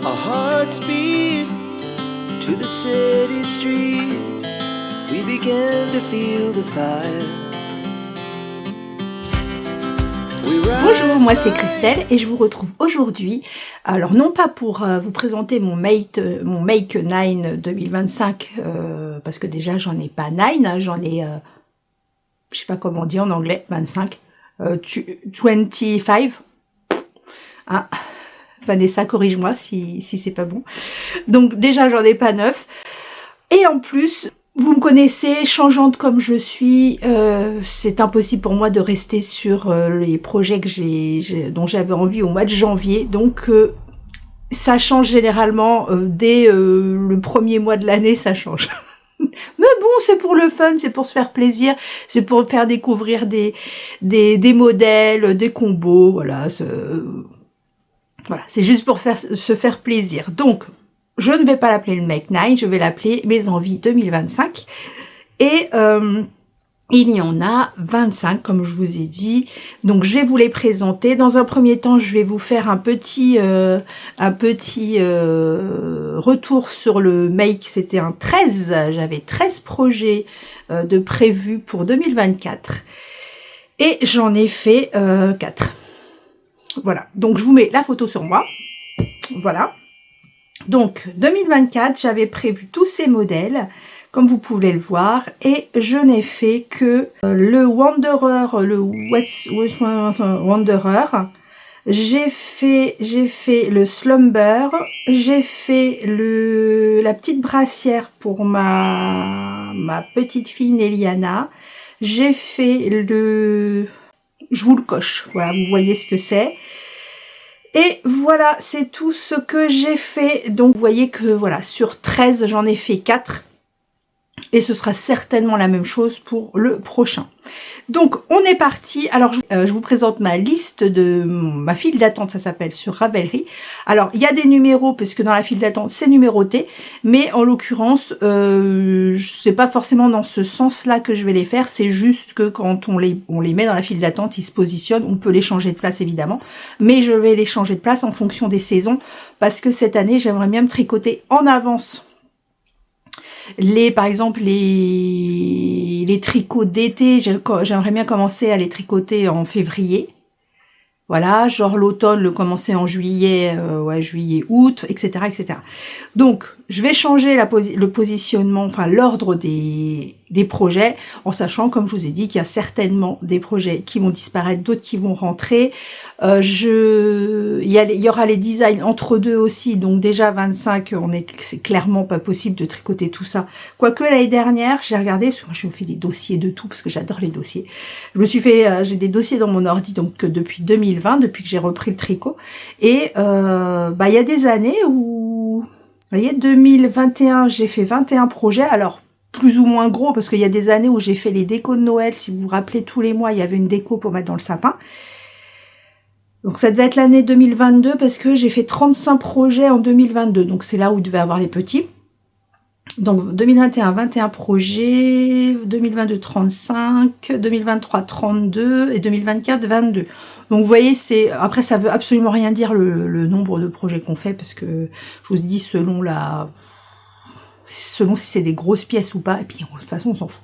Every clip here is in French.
Our hearts beat to the city streets. We began to feel the fire. Bonjour, moi c'est Christelle et je vous retrouve aujourd'hui, alors non pas pour vous présenter mon Make 9 2025, parce que déjà j'en ai pas 9, hein, j'en ai, je sais pas comment on dit en anglais, 25, 25, hein. Vanessa, corrige-moi si c'est pas bon. Donc déjà j'en ai pas 9, et en plus, vous me connaissez, changeante comme je suis, c'est impossible pour moi de rester sur les projets que dont j'avais envie au mois de janvier. Donc ça change généralement dès le premier mois de l'année, ça change. Mais bon, c'est pour le fun, c'est pour se faire plaisir, c'est pour faire découvrir des modèles, des combos, voilà. Voilà, c'est juste pour se faire plaisir. Donc, je ne vais pas l'appeler le Make 9, je vais l'appeler Mes Envies 2025. Et il y en a 25, comme je vous ai dit. Donc, je vais vous les présenter. Dans un premier temps, je vais vous faire un petit retour sur le Make. C'était un 13. J'avais 13 projets de prévus pour 2024. Et j'en ai fait 4. Voilà. Donc, je vous mets la photo sur moi. Voilà. Donc, 2024, j'avais prévu tous ces modèles, comme vous pouvez le voir, et je n'ai fait que le Wanderer, le Wanderer. J'ai fait le Slumber, j'ai fait la petite brassière pour ma petite fille Néliana. J'ai fait je vous le coche, voilà, vous voyez ce que c'est. Et voilà, c'est tout ce que j'ai fait. Donc, vous voyez que, voilà, sur 13, j'en ai fait 4. Et ce sera certainement la même chose pour le prochain. Donc, on est parti. Alors, je vous présente ma liste de ma file d'attente, ça s'appelle, sur Ravelry. Alors, il y a des numéros, parce que dans la file d'attente, c'est numéroté. Mais en l'occurrence, c'est pas forcément dans ce sens-là que je vais les faire. C'est juste que quand on les met dans la file d'attente, ils se positionnent. On peut les changer de place, évidemment. Mais je vais les changer de place en fonction des saisons. Parce que cette année, j'aimerais bien me tricoter en avance. Par exemple, les tricots d'été, j'aimerais bien commencer à les tricoter en février. Voilà, genre l'automne, le commencer en juillet, juillet, août, etc., etc. Donc, je vais changer le positionnement, enfin l'ordre des projets, en sachant, comme je vous ai dit, qu'il y a certainement des projets qui vont disparaître, d'autres qui vont rentrer. Il y aura les designs entre deux aussi, donc déjà 25, c'est clairement pas possible de tricoter tout ça. Quoique l'année dernière, j'ai regardé, parce que moi je me fais des dossiers de tout, parce que j'adore les dossiers. J'ai des dossiers dans mon ordi, donc depuis 2020, depuis que j'ai repris le tricot. Et il y a des années où, vous voyez, 2021, j'ai fait 21 projets, alors plus ou moins gros, parce qu'il y a des années où j'ai fait les décos de Noël. Si vous vous rappelez, tous les mois, il y avait une déco pour mettre dans le sapin. Donc ça devait être l'année 2022, parce que j'ai fait 35 projets en 2022. Donc c'est là où il devait avoir les petits. Donc 2021, 21 projets, 2022, 35, 2023, 32 et 2024, 22. Donc vous voyez, après ça veut absolument rien dire le nombre de projets qu'on fait, parce que je vous dis selon si c'est des grosses pièces ou pas, et puis de toute façon on s'en fout.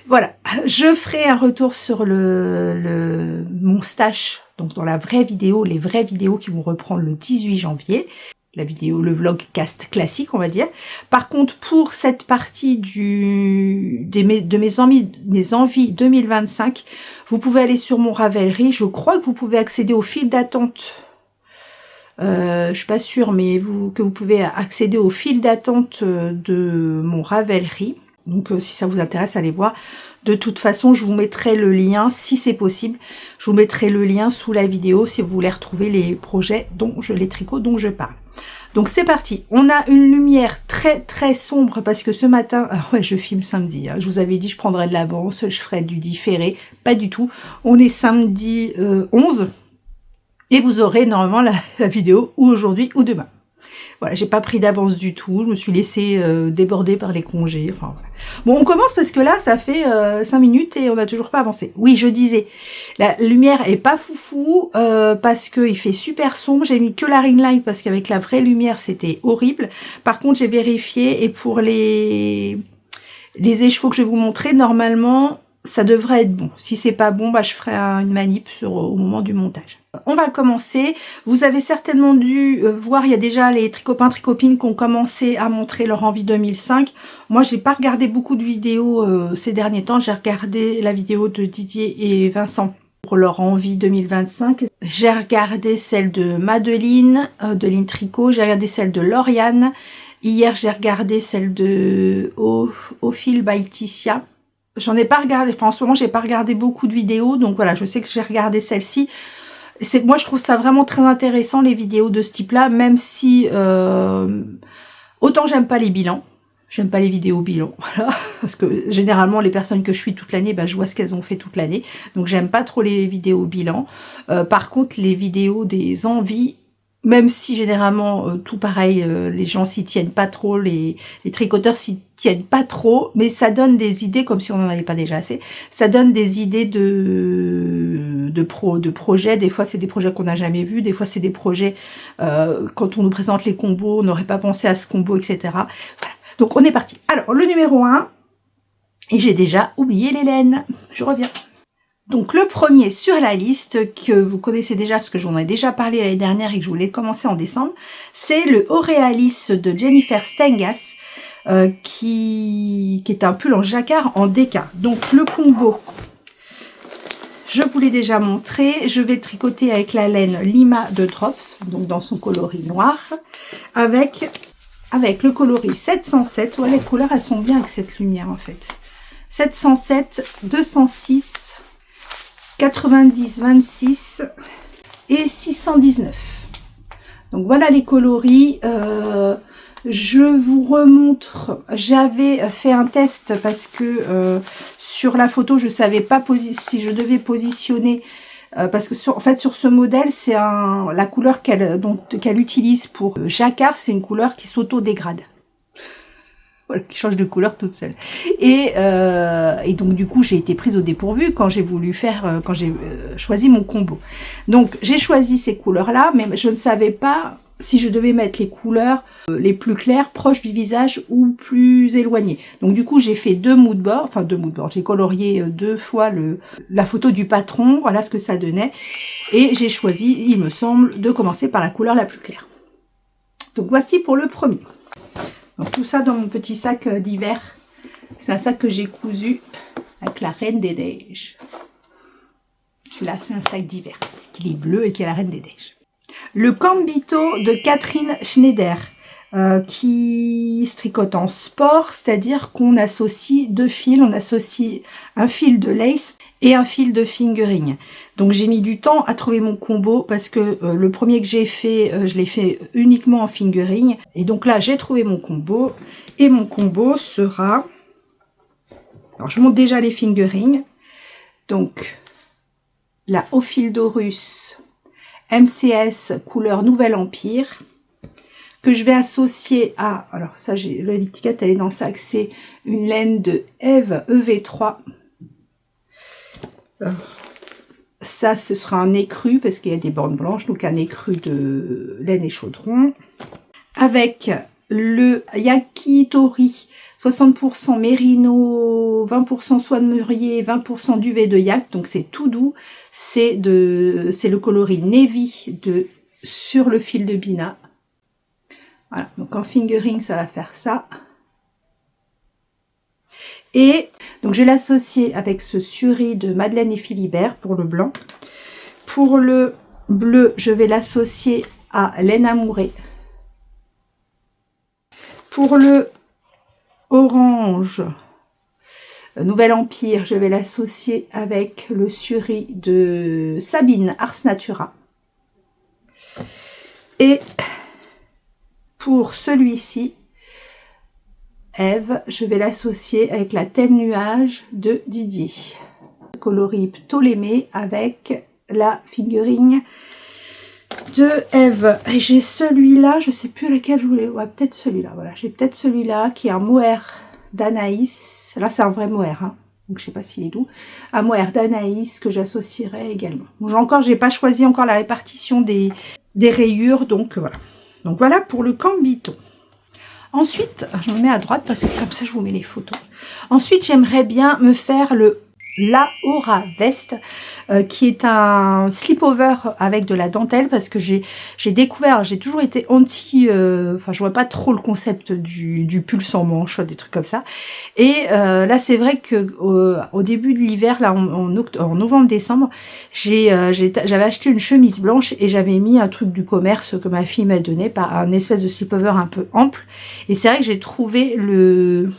Voilà, je ferai un retour sur mon stash, donc dans la vraie vidéo, les vraies vidéos qui vont reprendre le 18 janvier. La vidéo, le vlogcast classique, on va dire. Par contre, pour cette partie de mes envies 2025, vous pouvez aller sur mon Ravelry. Je crois que vous pouvez accéder au fil d'attente. Je suis pas sûre, mais que vous pouvez accéder au fil d'attente de mon Ravelry. Donc, si ça vous intéresse, allez voir. De toute façon, je vous mettrai le lien, si c'est possible. Je vous mettrai le lien sous la vidéo si vous voulez retrouver les projets les tricots dont je parle. Donc c'est parti, on a une lumière très très sombre parce que ce matin, je filme samedi, hein, je vous avais dit je prendrais de l'avance, je ferais du différé, pas du tout. On est samedi 11 et vous aurez normalement la vidéo ou aujourd'hui ou demain. Voilà, j'ai pas pris d'avance du tout, je me suis laissée déborder par les congés. Enfin, voilà. Bon, on commence parce que là, ça fait 5 minutes et on n'a toujours pas avancé. Oui, je disais, la lumière est pas foufou parce qu'il fait super sombre. J'ai mis que la ring light parce qu'avec la vraie lumière, c'était horrible. Par contre, j'ai vérifié et pour les écheveaux que je vais vous montrer, normalement, ça devrait être bon. Si c'est pas bon, bah, je ferai une manip au moment du montage. On va commencer. Vous avez certainement dû voir, il y a déjà les tricopains, tricopines qui ont commencé à montrer leur envie 2005. Moi, j'ai pas regardé beaucoup de vidéos ces derniers temps. J'ai regardé la vidéo de Didier et Vincent pour leur envie 2025. J'ai regardé celle de Madeline, de l'Intricot. J'ai regardé celle de Lauriane. Hier, j'ai regardé celle de Ophil by Ticia. J'en ai pas regardé, enfin en ce moment j'ai pas regardé beaucoup de vidéos, donc voilà, je sais que j'ai regardé celle-ci. Moi je trouve ça vraiment très intéressant les vidéos de ce type-là, même si autant j'aime pas les bilans, j'aime pas les vidéos bilans, voilà, parce que généralement les personnes que je suis toute l'année, bah, je vois ce qu'elles ont fait toute l'année, donc j'aime pas trop les vidéos bilans. Par contre les vidéos des envies, même si généralement tout pareil, les gens s'y tiennent pas trop, les tricoteurs s'y tiennent pas trop, mais ça donne des idées, comme si on n'en avait pas déjà assez, ça donne des idées de projets. Des fois c'est des projets qu'on n'a jamais vus, des fois c'est des projets, quand on nous présente les combos, on n'aurait pas pensé à ce combo, etc. Voilà. Donc on est parti. Alors le numéro 1, et j'ai déjà oublié les laines, je reviens. Donc le premier sur la liste, que vous connaissez déjà parce que j'en ai déjà parlé l'année dernière et que je voulais commencer en décembre, c'est le Aurealis de Jennifer Stengas, qui est un pull en jacquard en déca. Donc le combo, je vous l'ai déjà montré, je vais le tricoter avec la laine Lima de Drops, donc dans son coloris noir, avec le coloris 707, ouais, les couleurs elles sont bien avec cette lumière en fait. 707, 206, 90, 26 et 619. Donc voilà les coloris. Je vous remontre, j'avais fait un test parce que sur la photo je savais pas si je devais positionner, parce que en fait sur ce modèle c'est la couleur qu'elle utilise pour jacquard, c'est une couleur qui s'auto-dégrade. Voilà, qui change de couleur toute seule. Et donc du coup j'ai été prise au dépourvu quand j'ai voulu faire, quand j'ai choisi mon combo. Donc j'ai choisi ces couleurs là, mais je ne savais pas si je devais mettre les couleurs les plus claires, proches du visage ou plus éloignées. Donc du coup j'ai fait deux mood boards, j'ai colorié 2 fois la photo du patron, voilà ce que ça donnait. Et j'ai choisi, il me semble, de commencer par la couleur la plus claire. Donc voici pour le premier. Donc tout ça dans mon petit sac d'hiver. C'est un sac que j'ai cousu avec la Reine des Neiges. Celui-là, c'est un sac d'hiver, parce qu'il est bleu et qu'il y a la Reine des Neiges. Le Cambito de Catherine Schneider, qui se tricote en sport, c'est-à-dire qu'on associe 2 fils, on associe un fil de lace et un fil de fingering. Donc j'ai mis du temps à trouver mon combo parce que le premier que j'ai fait, je l'ai fait uniquement en fingering. Et donc là j'ai trouvé mon combo et mon combo sera... Alors je monte déjà les fingering. Donc la Ophildorus MCS couleur Nouvel Empire, que je vais associer à... Alors ça, l'étiquette elle est dans le sac, c'est une laine de Eve EV3. Ça, ce sera un écru parce qu'il y a des bandes blanches, donc un écru de laine et chaudron. Avec le Yakitori 60% mérino, 20% soie de mûrier, 20% duvet de yak, donc c'est tout doux. C'est le coloris Navy sur le fil de Bina. Voilà, donc en fingering, ça va faire ça. Et donc je vais l'associer avec ce Suri de Madeleine et Philibert pour le blanc. Pour le bleu, je vais l'associer à Laine Amourée. Pour le orange, Nouvel Empire, je vais l'associer avec le Suri de Sabine Ars Natura. Et pour celui-ci, Eve, je vais l'associer avec la Thème Nuage de Didier. Coloris Ptolémée avec la fingering de Eve. Et j'ai celui-là, je sais plus lequel je voulais. Ouais, peut-être celui-là. Voilà, j'ai peut-être celui-là qui est un mohair d'Anaïs. Là, c'est un vrai mohair, hein. Donc je sais pas s'il est doux. Un mohair d'Anaïs que j'associerai également. Bon, j'ai pas choisi encore la répartition des rayures, donc voilà. Donc voilà pour le cambiton. Ensuite, je me mets à droite parce que comme ça je vous mets les photos. Ensuite, j'aimerais bien me faire la Aura Veste, qui est un slip-over avec de la dentelle, parce que j'ai découvert, j'ai toujours été anti, enfin je vois pas trop le concept du pull sans manche, des trucs comme ça. Et là c'est vrai que au début de l'hiver, là en novembre-décembre, j'avais acheté une chemise blanche et j'avais mis un truc du commerce que ma fille m'a donné, par un espèce de slip-over un peu ample. Et c'est vrai que j'ai trouvé le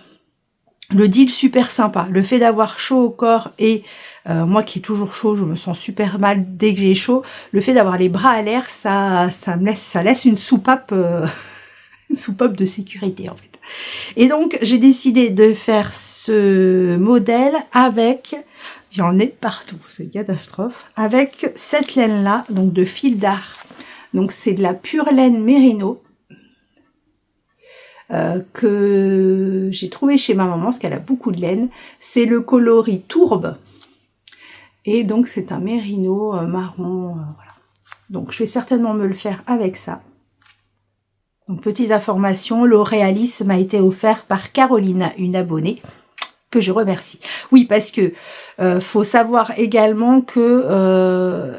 deal super sympa. Le fait d'avoir chaud au corps et moi qui est toujours chaud, je me sens super mal dès que j'ai chaud. Le fait d'avoir les bras à l'air, ça laisse une soupape, une soupape de sécurité en fait. Et donc j'ai décidé de faire ce modèle avec, j'en ai partout, c'est une catastrophe, avec cette laine là, donc de fil d'art. Donc c'est de la pure laine mérino. Que j'ai trouvé chez ma maman, parce qu'elle a beaucoup de laine. C'est le coloris tourbe. Et donc c'est un mérino marron. Voilà. Donc je vais certainement me le faire avec ça. Donc petite information, l'Oréalis m'a été offert par Caroline, une abonnée, que je remercie. Oui, parce que faut savoir également que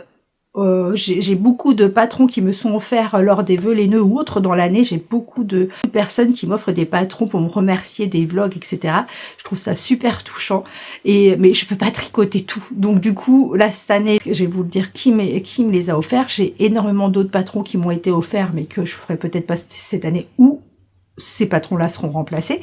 j'ai beaucoup de patrons qui me sont offerts lors des vœux laineux ou autres dans l'année. J'ai beaucoup de personnes qui m'offrent des patrons pour me remercier, des vlogs, etc. Je trouve ça super touchant. Mais je peux pas tricoter tout. Donc du coup, là cette année, je vais vous le dire qui me les a offerts. J'ai énormément d'autres patrons qui m'ont été offerts, mais que je ferai peut-être pas cette année, ou ces patrons-là seront remplacés.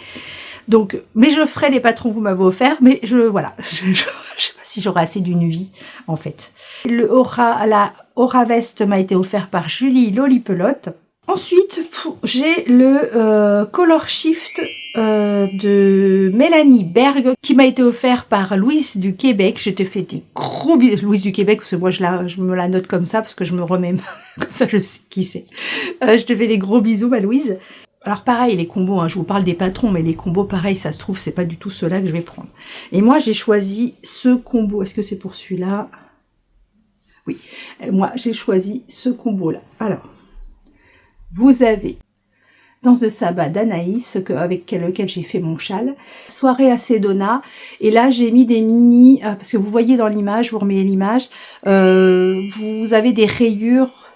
Donc, mais je ferai les patrons que vous m'avez offerts, mais voilà, je sais pas si j'aurai assez d'une vie, en fait. La Aura Veste m'a été offert par Julie Lolipelote. Ensuite, j'ai le Color Shift de Mélanie Berg, qui m'a été offert par Louise du Québec. Je te fais des gros bisous, Louise du Québec, parce que moi je me la note comme ça, parce que je me remets, comme ça je sais qui c'est. Je te fais des gros bisous, ma Louise. Alors pareil, les combos, hein, je vous parle des patrons, mais les combos, pareil, ça se trouve, c'est pas du tout ceux-là que je vais prendre. Et moi, j'ai choisi ce combo. Est-ce que c'est pour celui-là? Oui. Moi, j'ai choisi ce combo-là. Alors, vous avez Danse de sabbat d'Anaïs, avec lequel j'ai fait mon châle. Soirée à Sedona. Et là, j'ai mis des mini, parce que vous voyez dans l'image, je vous remets l'image, vous avez des rayures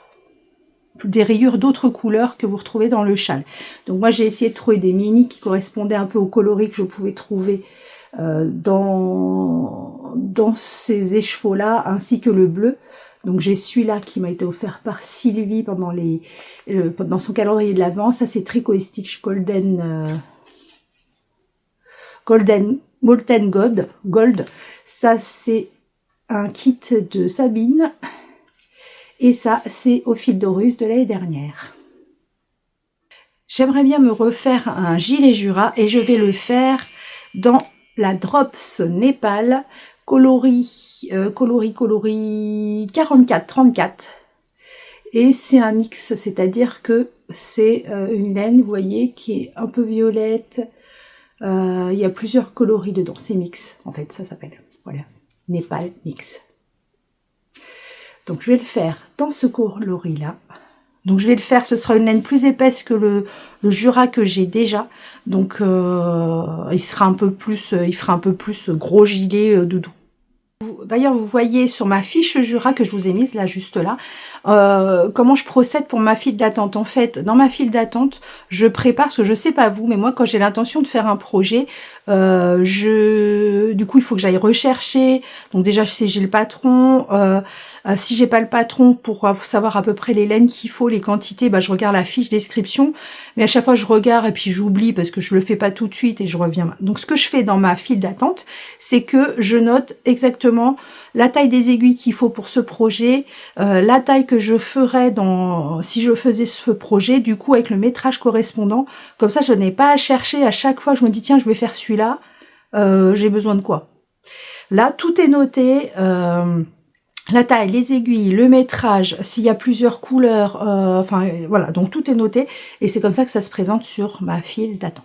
d'autres couleurs que vous retrouvez dans le châle. Donc moi j'ai essayé de trouver des mini qui correspondaient un peu au coloris que je pouvais trouver dans ces écheveaux là, ainsi que le bleu. Donc j'ai celui-là qui m'a été offert par Sylvie dans son calendrier de l'Avent. Ça c'est Tricot Stitch Golden Molten Gold. Ça c'est un kit de Sabine. Et ça, c'est au fil d'Horus de l'année dernière. J'aimerais bien me refaire un gilet Jura et je vais le faire dans la Drops Népal coloris 44-34. Et c'est un mix, c'est-à-dire que c'est une laine, vous voyez, qui est un peu violette. Il y a plusieurs coloris dedans, c'est mix, en fait, ça s'appelle. Voilà, Népal mix. Donc je vais le faire dans ce coloris-là. Donc je vais le faire, ce sera une laine plus épaisse que le Jura que j'ai déjà. Donc il fera un peu plus gros gilet doudou. D'ailleurs, vous voyez sur ma fiche Jura que je vous ai mise là, juste là, comment je procède pour ma file d'attente. En fait, dans ma file d'attente, je prépare, parce que je sais pas vous, mais moi quand j'ai l'intention de faire un projet, du coup il faut que j'aille rechercher. Donc déjà si j'ai le patron, si j'ai pas le patron pour savoir à peu près les laines qu'il faut, les quantités, bah je regarde la fiche description. Mais à chaque fois je regarde et puis j'oublie parce que je le fais pas tout de suite et je reviens. Donc ce que je fais dans ma file d'attente, c'est que je note exactement la taille des aiguilles qu'il faut pour ce projet, la taille que je ferais si je faisais ce projet, du coup avec le métrage correspondant. Comme ça je n'ai pas à chercher à chaque fois que je me dis tiens je vais faire celui-là, j'ai besoin de quoi. Là tout est noté. la taille, les aiguilles, le métrage, s'il y a plusieurs couleurs, enfin voilà, donc tout est noté et c'est comme ça que ça se présente sur ma file d'attente.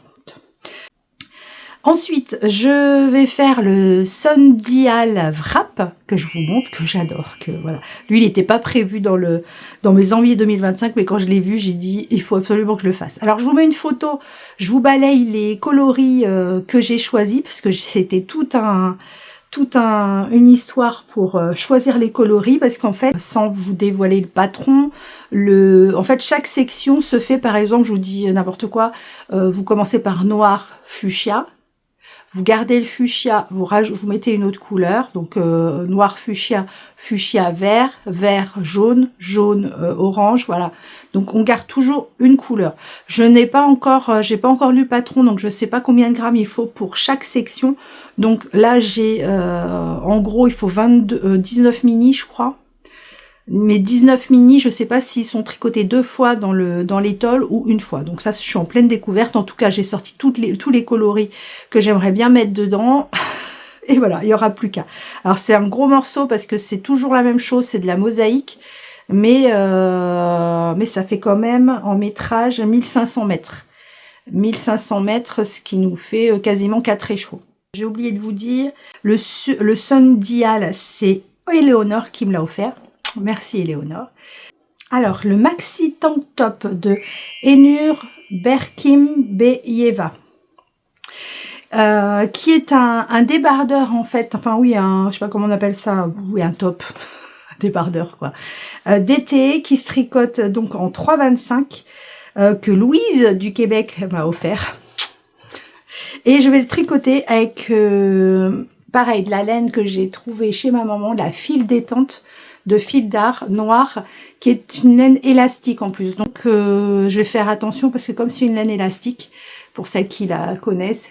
Ensuite, je vais faire le Sundial Wrap que je vous montre, que j'adore, que voilà. Lui, il n'était pas prévu dans mes envies 2025, mais quand je l'ai vu, j'ai dit il faut absolument que je le fasse. Alors, je vous mets une photo, je vous balaye les coloris que j'ai choisis parce que c'était une histoire pour choisir les coloris, parce qu'en fait, sans vous dévoiler le patron, en fait, chaque section se fait, par exemple, je vous dis n'importe quoi, vous commencez par noir fuchsia, vous gardez le fuchsia, vous mettez une autre couleur, donc noir fuchsia, fuchsia vert, vert jaune, jaune orange, voilà. Donc on garde toujours une couleur. J'ai pas encore lu le patron, donc je sais pas combien de grammes il faut pour chaque section. Donc là j'ai, en gros il faut 19 mini, je crois. Mes 19 mini, je sais pas s'ils sont tricotés 2 fois dans l'étole ou une fois. Donc ça, je suis en pleine découverte. En tout cas, j'ai sorti tous les coloris que j'aimerais bien mettre dedans. Et voilà, il y aura plus qu'à. Alors c'est un gros morceau parce que c'est toujours la même chose, c'est de la mosaïque. Mais ça fait quand même en métrage 1500 mètres. 1500 mètres, ce qui nous fait quasiment 4 échos. J'ai oublié de vous dire, le Sundial, c'est Éléonore qui me l'a offert. Merci Éléonore. Alors, le maxi tank top de Enur Berkim-Beyeva, qui est un débardeur en fait, enfin oui, je sais pas comment on appelle ça, oui, un top, un débardeur quoi, d'été qui se tricote donc en 3,25, que Louise du Québec m'a offert. Et je vais le tricoter avec, pareil, de la laine que j'ai trouvée chez ma maman, la file détente de fil d'art noir, qui est une laine élastique en plus. Donc je vais faire attention parce que comme c'est une laine élastique, pour celles qui la connaissent,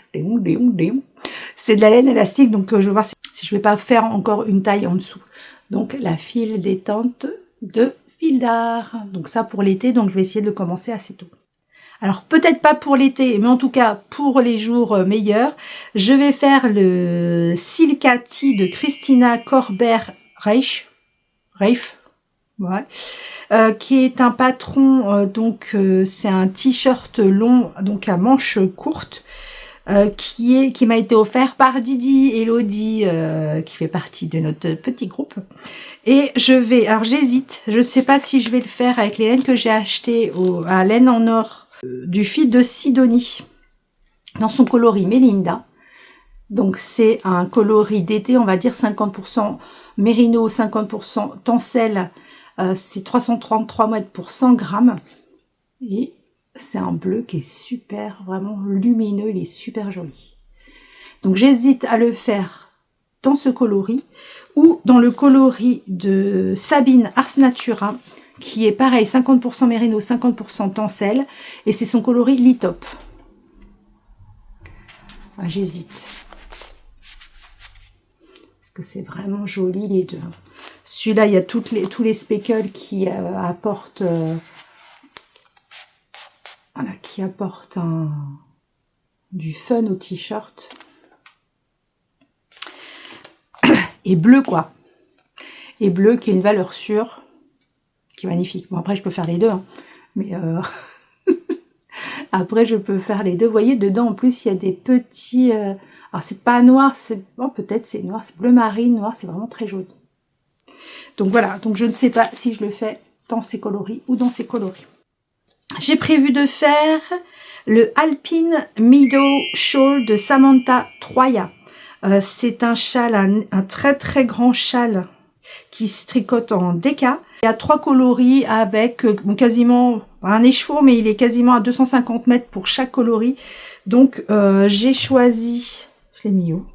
c'est de la laine élastique, donc je vais voir si je vais pas faire encore une taille en dessous. Donc la file détente de fil d'art. Donc ça pour l'été, donc je vais essayer de le commencer assez tôt. Alors peut-être pas pour l'été, mais en tout cas pour les jours meilleurs, je vais faire le Silka Tee de Christina Corber-Reif, ouais, qui est un patron, donc c'est un t-shirt long, donc à manches courtes, qui m'a été offert par Didi Elodie, qui fait partie de notre petit groupe. Et alors j'hésite, je sais pas si je vais le faire avec les laines que j'ai achetées à Laine en Or, du fil de Sidonie, dans son coloris Mélinda. Donc c'est un coloris d'été, on va dire 50% mérino, 50% tencel, c'est 333 mètres pour 100 grammes. Et c'est un bleu qui est super, vraiment lumineux, il est super joli. Donc j'hésite à le faire dans ce coloris ou dans le coloris de Sabine Ars Natura, qui est pareil, 50% mérino, 50% tencel, et c'est son coloris Litop. Ah, j'hésite. Parce que c'est vraiment joli les deux. Celui-là, il y a tous les speckles qui apportent... voilà, qui apportent du fun au t-shirt. Et bleu, quoi. Et bleu, qui est une valeur sûre, qui est magnifique. Bon, après, je peux faire les deux, hein. Mais après, je peux faire les deux. Vous voyez, dedans, en plus, il y a des petits... alors, c'est pas noir, bon, peut-être c'est noir, c'est bleu marine, noir, c'est vraiment très joli. Donc, voilà. Donc, je ne sais pas si je le fais dans ces coloris ou dans ces coloris. J'ai prévu de faire le Alpine Meadow Shawl de Samantha Troya. C'est un châle, un très très grand châle qui se tricote en déca. Il y a 3 coloris avec quasiment un écheveau, mais il est quasiment à 250 mètres pour chaque coloris. Donc j'ai choisi, je l'ai mis où?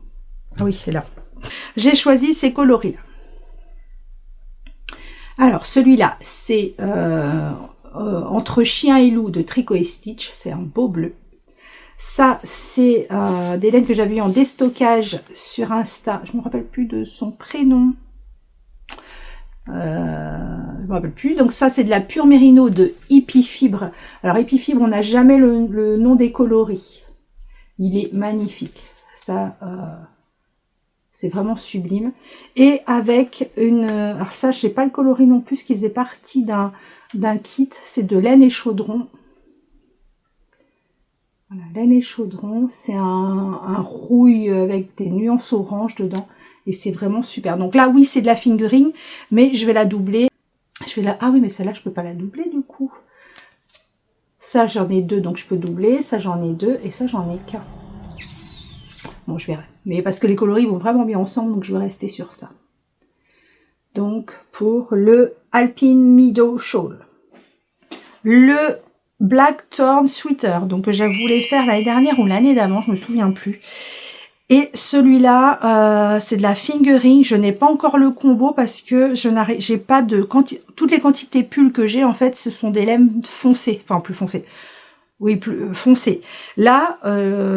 Ah oui, c'est là. J'ai choisi ces coloris-là. Alors celui-là, c'est entre chien et loup de Tricot et Stitch, c'est un beau bleu. Ça, c'est des laines que j'avais eu en déstockage sur Insta. Je ne me rappelle plus de son prénom. Je me rappelle plus. Donc ça, c'est de la pure mérino de Hippie Fibre. Alors Hippie Fibre, on n'a jamais le nom des coloris. Il est magnifique. Ça, c'est vraiment sublime. Et avec une, alors ça je sais pas le coloris non plus, qui faisait partie d'un kit, c'est de laine et chaudron. Voilà, laine et chaudron, c'est un rouille avec des nuances orange dedans. Et c'est vraiment super. Donc là, oui, c'est de la fingering, mais je vais la doubler. Ah oui, mais celle-là, je peux pas la doubler du coup. Ça, j'en ai 2, donc je peux doubler. Ça, j'en ai 2, et ça, j'en ai qu'un. Bon, je verrai. Mais parce que les coloris vont vraiment bien ensemble, donc je vais rester sur ça. Donc, pour le Alpine Meadow Shawl. Le Blackthorn Sweater, donc que je voulais faire l'année dernière ou l'année d'avant, je me souviens plus. Et celui-là, c'est de la fingering. Je n'ai pas encore le combo parce que j'ai pas de toutes les quantités pulls que j'ai, en fait, ce sont des laines foncées, enfin plus foncées. Oui, plus foncées. Là,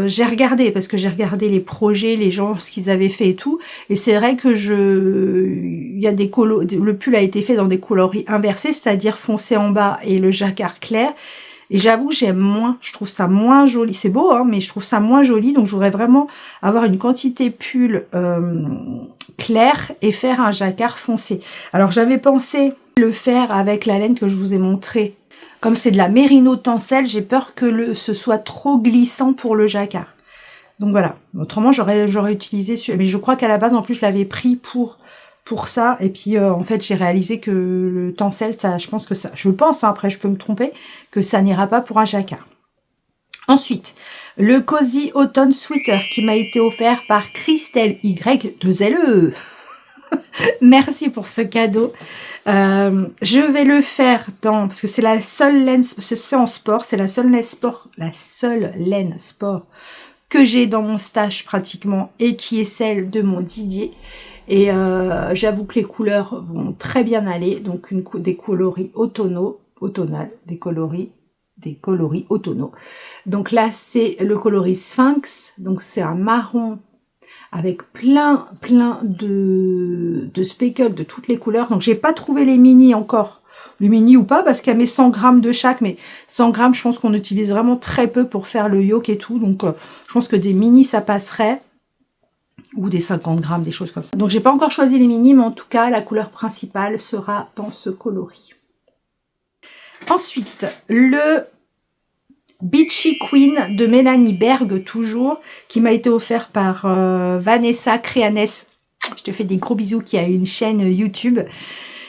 j'ai regardé parce que j'ai regardé les projets, les gens, ce qu'ils avaient fait et tout. Et c'est vrai que il y a des le pull a été fait dans des coloris inversés, c'est-à-dire foncé en bas et le jacquard clair. Et j'avoue, j'aime moins, je trouve ça moins joli. C'est beau, hein, mais je trouve ça moins joli. Donc, je voudrais vraiment avoir une quantité pull claire et faire un jacquard foncé. Alors, j'avais pensé le faire avec la laine que je vous ai montré. Comme c'est de la mérino tencel, j'ai peur que ce soit trop glissant pour le jacquard. Donc, voilà. Autrement, j'aurais utilisé mais je crois qu'à la base, en plus, je l'avais pris pour ça, et puis en fait j'ai réalisé que le tencel, ça, je pense, hein, après je peux me tromper, que ça n'ira pas pour un jacquard. Ensuite, le Cozy Autumn Sweater qui m'a été offert par Christelle Y2LE. Merci pour ce cadeau. Je vais le faire parce que c'est la seule laine, ça se fait en sport, c'est la seule laine sport que j'ai dans mon stash pratiquement, et qui est celle de mon Didier. Et j'avoue que les couleurs vont très bien aller. Donc des coloris automnales, des coloris automnaux. Donc là, c'est le coloris Sphinx. Donc c'est un marron avec plein de speckles de toutes les couleurs. Donc j'ai pas trouvé les mini encore. Le mini ou pas, parce qu'elle met 100 grammes de chaque, mais 100 grammes, je pense qu'on utilise vraiment très peu pour faire le yoke et tout. Donc je pense que des mini, ça passerait. Ou des 50 grammes, des choses comme ça. Donc j'ai pas encore choisi les mini, mais en tout cas la couleur principale sera dans ce coloris. Ensuite, le Beachy Queen de Mélanie Berg, toujours, qui m'a été offert par Vanessa Créanes. Je te fais des gros bisous, qui a une chaîne YouTube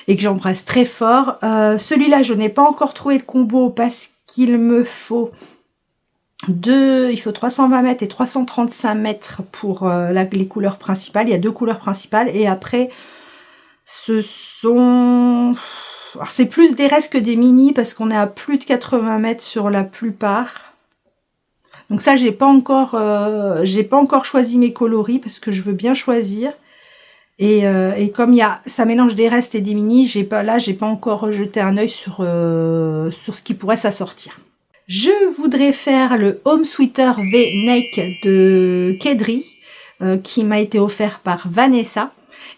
et que j'embrasse très fort. Celui-là, je n'ai pas encore trouvé le combo parce qu'il me faut il faut 320 mètres et 335 mètres pour les couleurs principales. Il y a 2 couleurs principales, et après ce sont, alors c'est plus des restes que des mini parce qu'on est à plus de 80 mètres sur la plupart. Donc ça, j'ai pas encore choisi mes coloris parce que je veux bien choisir. Et comme ça mélange des restes et des mini, j'ai pas encore jeté un œil sur ce qui pourrait s'assortir. Je voudrais faire le Home Sweater V-Neck de Kedri, qui m'a été offert par Vanessa.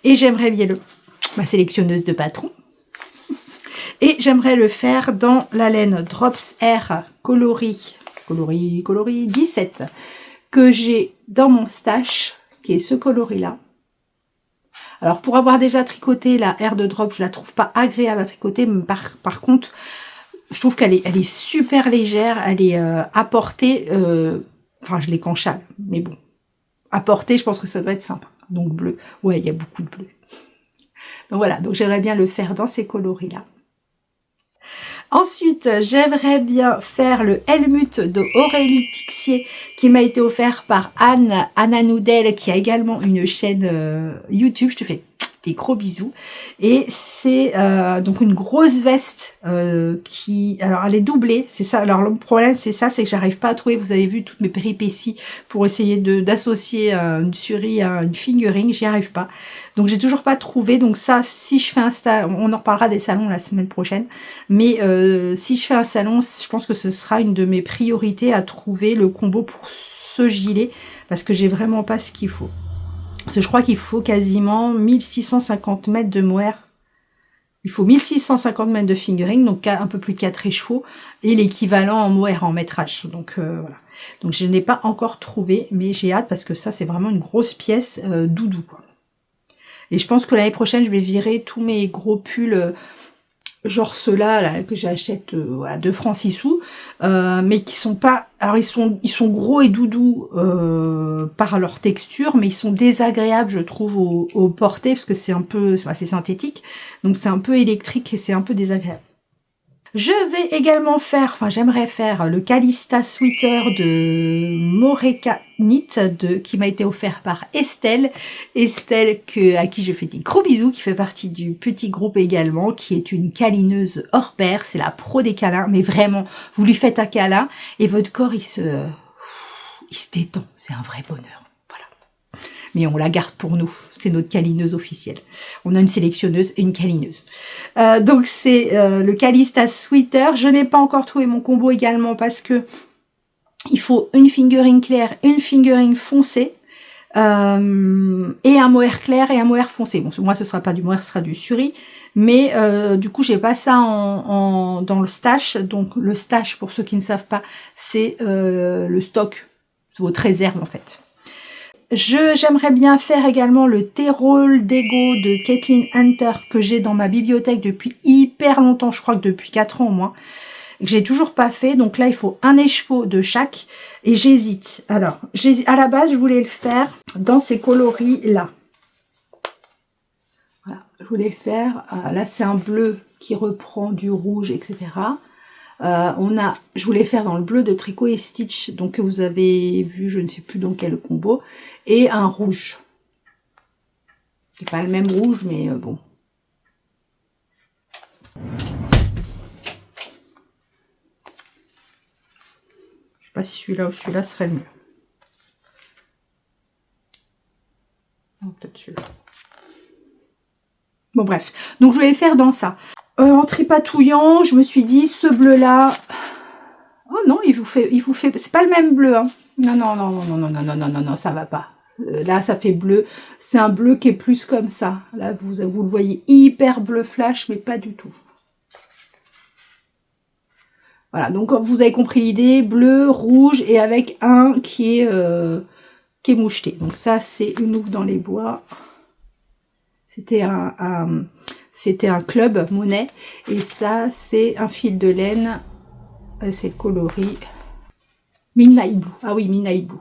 Et j'aimerais bien ma sélectionneuse de patron. Et j'aimerais le faire dans la laine Drops Air coloris 17, que j'ai dans mon stash, qui est ce coloris-là. Alors, pour avoir déjà tricoté la Air de Drop, je la trouve pas agréable à tricoter, mais par contre, je trouve qu'elle est super légère, elle est à porter, enfin je l'ai qu'en châle, mais bon, à porter, je pense que ça doit être sympa. Donc bleu, ouais, il y a beaucoup de bleu. Donc voilà, donc j'aimerais bien le faire dans ces coloris-là. Ensuite, j'aimerais bien faire le Helmut de Aurélie Tixier, qui m'a été offert par Anna Noudel, qui a également une chaîne YouTube. Je te fais des gros bisous. Et c'est donc une grosse veste alors elle est doublée, c'est ça. Alors le problème c'est que j'arrive pas à trouver, vous avez vu toutes mes péripéties pour essayer d'associer une surie à une fingering, j'y arrive pas. Donc j'ai toujours pas trouvé. Donc ça, si je fais un salon, on en reparlera des salons la semaine prochaine, mais si je fais un salon, je pense que ce sera une de mes priorités à trouver le combo pour ce gilet, parce que j'ai vraiment pas ce qu'il faut. Parce que je crois qu'il faut quasiment 1650 mètres de mohair. Il faut 1650 mètres de fingering, donc un peu plus de 4 écheveaux, et l'équivalent en mohair, en métrage. Donc voilà. Donc je n'ai pas encore trouvé, mais j'ai hâte parce que ça c'est vraiment une grosse pièce doudou, quoi. Et je pense que l'année prochaine, je vais virer tous mes gros pulls, genre ceux-là là, que j'achète voilà, 2 francs 6 sous, mais qui sont pas... Alors ils sont gros et doudous par leur texture, mais ils sont désagréables, je trouve, au porter, parce que c'est un peu... c'est synthétique, donc c'est un peu électrique et c'est un peu désagréable. Je vais également faire, enfin j'aimerais faire le Calista Sweater de Moreka Knit qui m'a été offert par Estelle. Estelle à qui je fais des gros bisous, qui fait partie du petit groupe également, qui est une câlineuse hors pair. C'est la pro des câlins, mais vraiment, vous lui faites un câlin et votre corps il se détend. C'est un vrai bonheur. Voilà. Mais on la garde pour nous. C'est notre câlineuse officielle. On a une sélectionneuse et une câlineuse. Donc c'est le Calista Sweater. Je n'ai pas encore trouvé mon combo également parce que il faut une fingering claire, une fingering foncée et un mohair clair et un mohair foncé. Bon, moi ce sera pas du mohair, ce sera du suri. Mais du coup j'ai pas ça dans le stash. Donc le stash, pour ceux qui ne savent pas, c'est le stock, votre réserve en fait. J'aimerais bien faire également le T-Roll d'Ego de Kathleen Hunter que j'ai dans ma bibliothèque depuis hyper longtemps, je crois que depuis 4 ans au moins, que j'ai toujours pas fait. Donc là, il faut un écheveau de chaque et j'hésite. Alors, à la base, je voulais le faire dans ces coloris-là. Voilà, je voulais le faire. Là, c'est un bleu qui reprend du rouge, etc. Je voulais faire dans le bleu de Tricot et Stitch, donc que vous avez vu, je ne sais plus dans quel combo, et un rouge. C'est pas le même rouge, mais bon. Je sais pas si celui-là ou celui-là serait le mieux. Non, peut-être celui-là. Bon bref, donc je vais les faire dans ça. En tripatouillant, je me suis dit, ce bleu-là... Oh non, il vous fait... C'est pas le même bleu, hein. Non, ça va pas. Là, ça fait bleu. C'est un bleu qui est plus comme ça. Là, vous le voyez hyper bleu flash, mais pas du tout. Voilà, donc vous avez compris l'idée. Bleu, rouge et avec un qui est moucheté. Donc ça, c'est une ouf dans les bois. C'était un club Monet. Et ça, c'est un fil de laine. C'est le coloris Midnight Blue. Ah oui, Midnight Blue.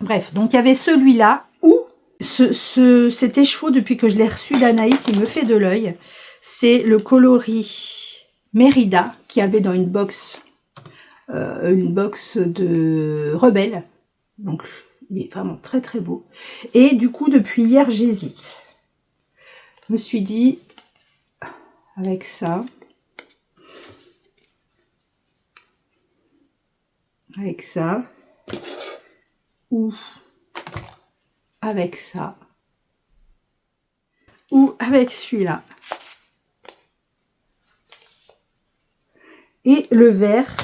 Bref, donc il y avait celui-là où cet écheveau, depuis que je l'ai reçu d'Anaïs, il me fait de l'œil. C'est le coloris Mérida qui avait dans une box de Rebelle. Donc il est vraiment très très beau. Et du coup, depuis hier, j'hésite. Je me suis dit, avec ça, ou avec ça, ou avec celui-là. Et le vert.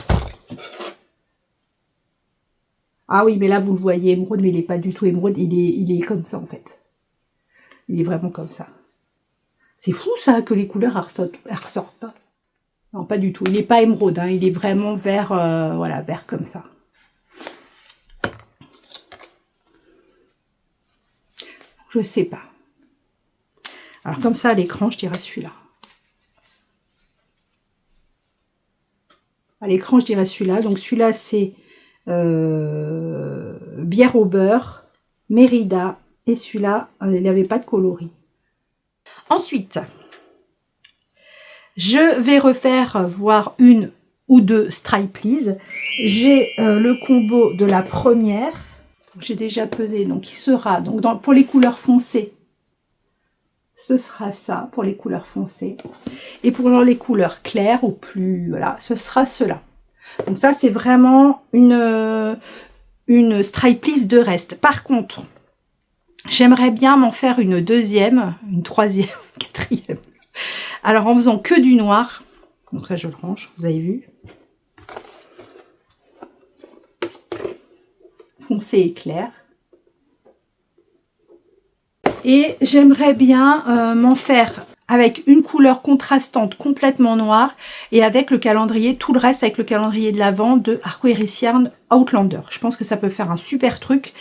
Ah oui, mais là, vous le voyez, émeraude, mais il n'est pas du tout émeraude, il est comme ça, en fait. Il est vraiment comme ça. C'est fou, ça, que les couleurs, elles ressortent pas. Non, pas du tout. Il n'est pas émeraude, hein, il est vraiment vert, voilà, vert comme ça. Je sais pas. Alors, comme ça, à l'écran, je dirais celui-là. À l'écran, je dirais celui-là. Donc, celui-là, c'est bière au beurre, Mérida. Et celui-là, il n'avait pas de coloris. Ensuite, je vais refaire, voir une ou deux stripe please. J'ai le combo de la première. J'ai déjà pesé, donc il sera, donc pour les couleurs foncées, ce sera ça, pour les couleurs foncées. Et pour les couleurs claires ou plus, voilà, ce sera cela. Donc ça, c'est vraiment une stripe please de reste. Par contre, j'aimerais bien m'en faire une deuxième, une troisième, quatrième. Alors, en faisant que du noir. Donc ça, je le range, vous avez vu. Foncé et clair. Et j'aimerais bien m'en faire avec une couleur contrastante complètement noire et avec le calendrier, tout le reste avec le calendrier de l'Avent de Arcoiris Yarn Outlander. Je pense que ça peut faire un super truc.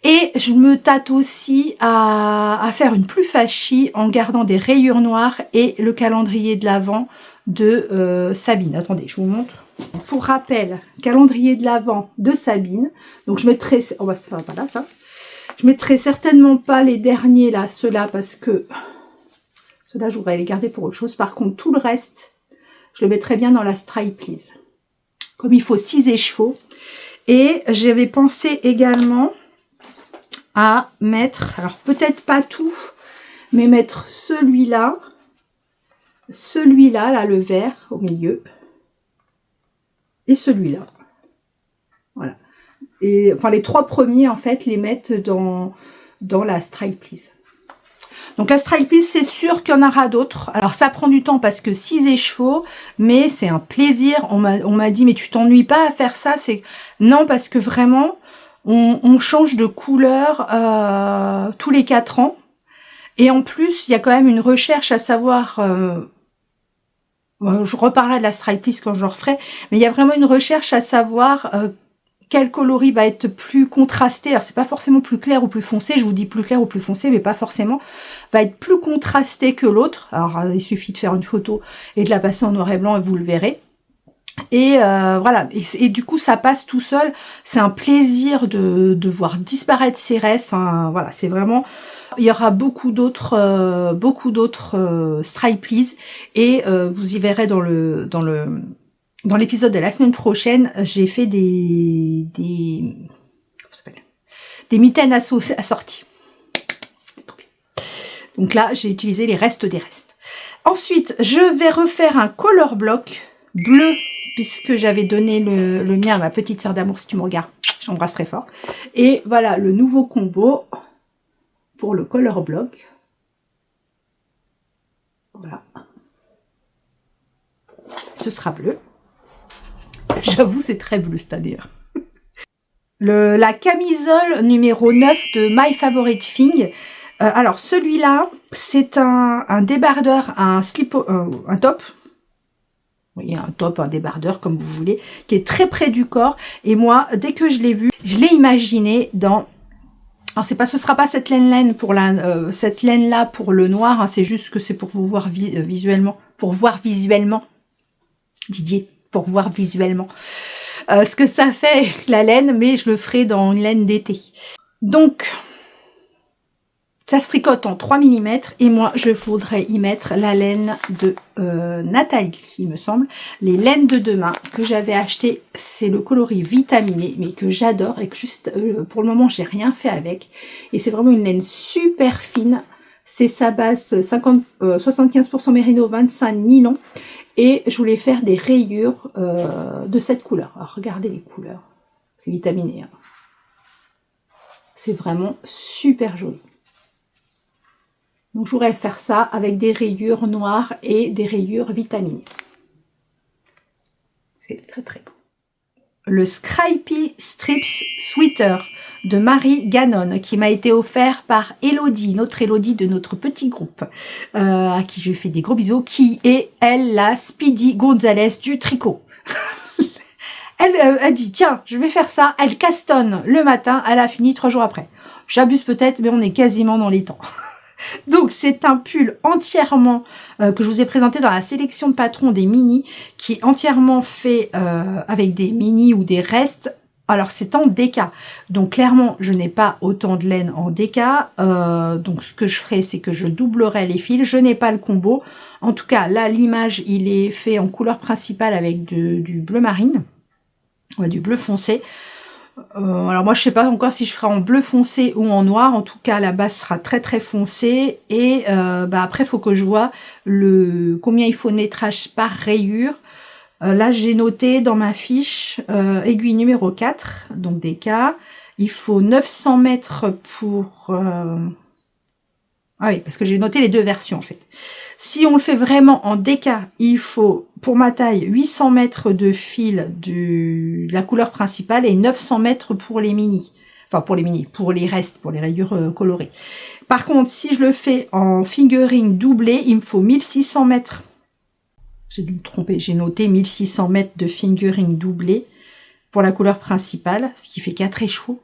Et je me tâte aussi à faire une plus fâchie en gardant des rayures noires et le calendrier de l'Avent de Sabine. Attendez, je vous montre. Pour rappel, calendrier de l'Avent de Sabine. Donc je mettrai, oh bah ça va pas là ça. Je mettrai certainement pas les derniers là, ceux-là, parce que ceux-là je voudrais les garder pour autre chose. Par contre, tout le reste, je le mettrai bien dans la Stripeys. Comme il faut 6 écheveaux. Et j'avais pensé également à mettre, alors peut-être pas tout, mais mettre celui-là, là, le vert au milieu, et celui-là. Voilà. Et enfin les 3 premiers en fait les mettre dans la Stripeys. Donc la Stripeys, c'est sûr qu'il y en aura d'autres. Alors ça prend du temps parce que 6 écheveaux, mais c'est un plaisir. On m'a dit mais tu t'ennuies pas à faire ça? C'est non, parce que vraiment on change de couleur tous les 4 ans. Et en plus, il y a quand même une recherche à savoir, je reparlerai de la Stripeys quand je le referai, mais il y a vraiment une recherche à savoir quel coloris va être plus contrasté. Alors c'est pas forcément plus clair ou plus foncé, je vous dis plus clair ou plus foncé, mais pas forcément, va être plus contrasté que l'autre. Alors il suffit de faire une photo et de la passer en noir et blanc et vous le verrez. Et voilà, et du coup ça passe tout seul. C'est un plaisir de voir disparaître ces restes. Enfin voilà, c'est vraiment, il y aura beaucoup d'autres Stripeys, et vous y verrez dans l'épisode de la semaine prochaine. J'ai fait des mitaines assorties. Donc là j'ai utilisé les restes des restes. Ensuite je vais refaire un color block bleu, puisque j'avais donné le mien à ma petite sœur d'amour. Si tu me regardes, j'embrasse très fort. Et voilà le nouveau combo pour le color block. Voilà. Ce sera bleu. J'avoue, c'est très bleu cette année. La camisole numéro 9 de My Favorite Thing. Alors celui-là, c'est un débardeur, un top. Oui, un top, un débardeur, comme vous voulez, qui est très près du corps. Et moi, dès que je l'ai vu, je l'ai imaginé dans... Alors, ce sera pas cette laine pour cette laine-là pour le noir, hein, c'est juste que c'est pour vous voir visuellement. Pour voir visuellement. Didier, pour voir visuellement. Ce que ça fait, la laine, mais je le ferai dans une laine d'été. Donc... ça se tricote en 3 mm et moi je voudrais y mettre la laine de Nathalie, il me semble. Les laines de demain que j'avais acheté, c'est le coloris vitaminé, mais que j'adore et que juste pour le moment j'ai rien fait avec. Et c'est vraiment une laine super fine. C'est sa base 75% mérino, 25 nylon. Et je voulais faire des rayures de cette couleur. Alors regardez les couleurs, c'est vitaminé, hein. C'est vraiment super joli. Donc je voudrais faire ça avec des rayures noires et des rayures vitaminées. C'est très très beau. Le Stripey Strips Sweater de Marie Gannon, qui m'a été offert par Elodie, notre Elodie de notre petit groupe, à qui je fais des gros bisous, qui est, elle, la Speedy Gonzalez du tricot. Elle dit, tiens, je vais faire ça. Elle castonne le matin, elle a fini 3 jours après. J'abuse peut-être, mais on est quasiment dans les temps. Donc c'est un pull entièrement que je vous ai présenté dans la sélection de patrons des mini, qui est entièrement fait avec des mini ou des restes. Alors c'est en déca, donc clairement je n'ai pas autant de laine en déca, donc ce que je ferai c'est que je doublerai les fils. Je n'ai pas le combo, en tout cas là l'image il est fait en couleur principale avec du bleu marine, ouais, du bleu foncé. Alors moi je sais pas encore si je ferai en bleu foncé ou en noir. En tout cas la base sera très très foncée. Et après il faut que je vois combien il faut de métrage par rayure. Là j'ai noté dans ma fiche aiguille numéro 4, donc des cas. Il faut 900 mètres pour... Ah oui, parce que j'ai noté les 2 versions en fait. Si on le fait vraiment en déca, il faut, pour ma taille, 800 mètres de fil de la couleur principale et 900 mètres pour les mini. Enfin, pour les mini, pour les restes, pour les rayures colorées. Par contre, si je le fais en fingering doublé, il me faut 1600 mètres. J'ai dû me tromper, j'ai noté 1600 mètres de fingering doublé pour la couleur principale, ce qui fait 4 écheveaux.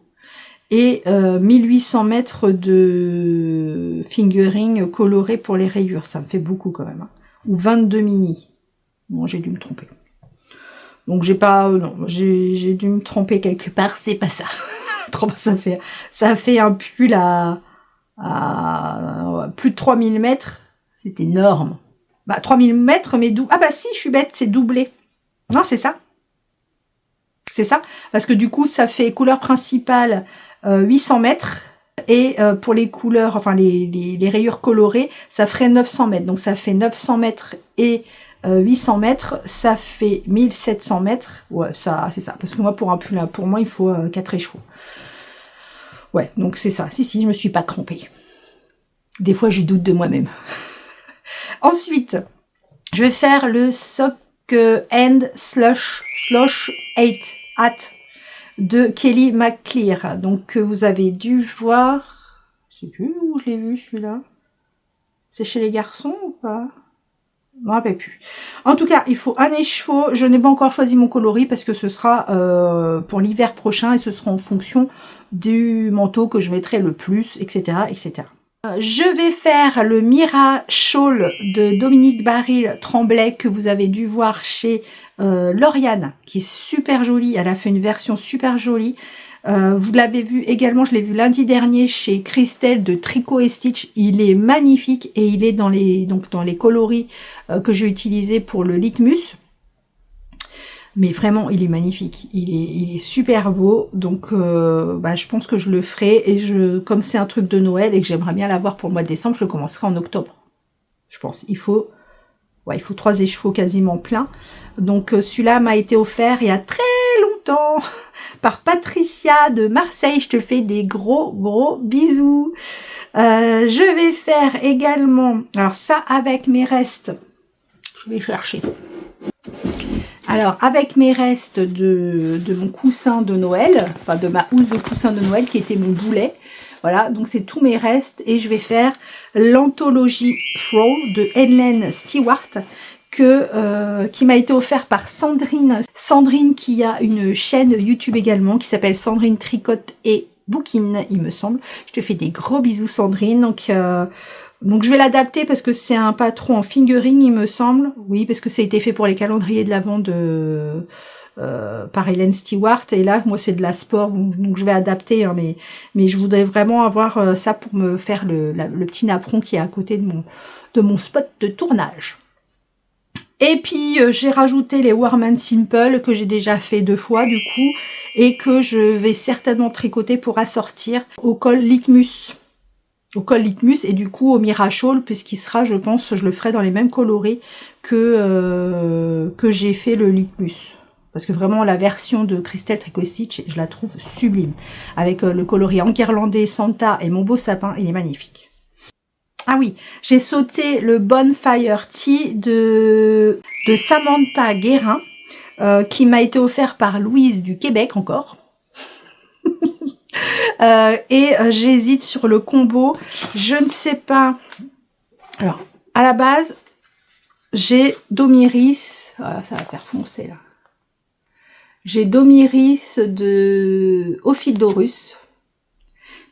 et 1800 mètres de fingering coloré pour les rayures. Ça me fait beaucoup quand même. Hein. Ou 22 mini. Bon, j'ai dû me tromper. Donc j'ai pas... non, j'ai dû me tromper quelque part, c'est pas ça. Ça fait un pull à plus de 3000 mètres. C'est énorme. Bah 3000 mètres, mais ah bah si, je suis bête, c'est doublé. Non, c'est ça. C'est ça. Parce que du coup, ça fait couleur principale 800 mètres. Et pour les couleurs, enfin les rayures colorées, ça ferait 900 mètres. Donc ça fait 900 mètres et 800 mètres, ça fait 1700 mètres. Ouais, ça, c'est ça. Parce que moi, pour un pull, pour moi, il faut 4 échevaux. Ouais, donc c'est ça. Si, je me suis pas trompée. Des fois, je doute de moi-même. Ensuite, je vais faire le Sock End Slush 8 Hat de Kelly McClear. Donc, vous avez dû voir... Je sais plus où je l'ai vu, celui-là. C'est chez les garçons ou pas? Je me rappelle plus. En tout cas, il faut un écheveau. Je n'ai pas encore choisi mon coloris parce que ce sera pour l'hiver prochain et ce sera en fonction du manteau que je mettrai le plus, etc., etc. Je vais faire le Mira Shawl de Dominique Baril-Tremblay que vous avez dû voir chez Lauriane, qui est super jolie. Elle a fait une version super jolie. Vous l'avez vu également, je l'ai vu lundi dernier chez Christelle de Tricot et Stitch. Il est magnifique et il est dans les coloris que j'ai utilisés pour le Litmus. Mais vraiment, il est magnifique. Il est super beau. Donc, je pense que je le ferai. Et comme c'est un truc de Noël et que j'aimerais bien l'avoir pour le mois de décembre, je le commencerai en octobre. Je pense. Il faut 3 écheveaux quasiment pleins. Donc, celui-là m'a été offert il y a très longtemps par Patricia de Marseille. Je te fais des gros bisous. Je vais faire également, alors ça avec mes restes, je vais chercher. Alors, avec mes restes de mon coussin de Noël, enfin de ma housse de coussin de Noël qui était mon boulet. Voilà, donc c'est tous mes restes et je vais faire l'anthologie Throw de Helen Stewart qui m'a été offert par Sandrine. Sandrine qui a une chaîne YouTube également qui s'appelle Sandrine Tricote et Bouquine, il me semble. Je te fais des gros bisous Sandrine. Donc je vais l'adapter parce que c'est un patron en fingering, il me semble. Oui, parce que ça a été fait pour les calendriers de l'Avent par Helen Stewart. Et là, moi, c'est de la sport, donc je vais adapter. Hein, mais je voudrais vraiment avoir ça pour me faire le petit napperon qui est à côté de mon spot de tournage. Et puis, j'ai rajouté les Warman Simple que j'ai déjà fait 2 fois, du coup, et que je vais certainement tricoter pour assortir au col Litmus. Et du coup au Mira Shawl, puisqu'il sera, je pense, je le ferai dans les mêmes coloris que j'ai fait le Litmus. Parce que vraiment la version de Christelle Tricot Stitch, je la trouve sublime. Avec le coloris enguirlandé Santa et mon beau sapin, il est magnifique. Ah oui, j'ai sauté le Bonfire Tea de Samantha Guérin, qui m'a été offert par Louise du Québec encore. J'hésite sur le combo. Je ne sais pas. Alors, à la base, j'ai Domiris. Ah, ça va faire foncer là. J'ai Domiris de Ophildorus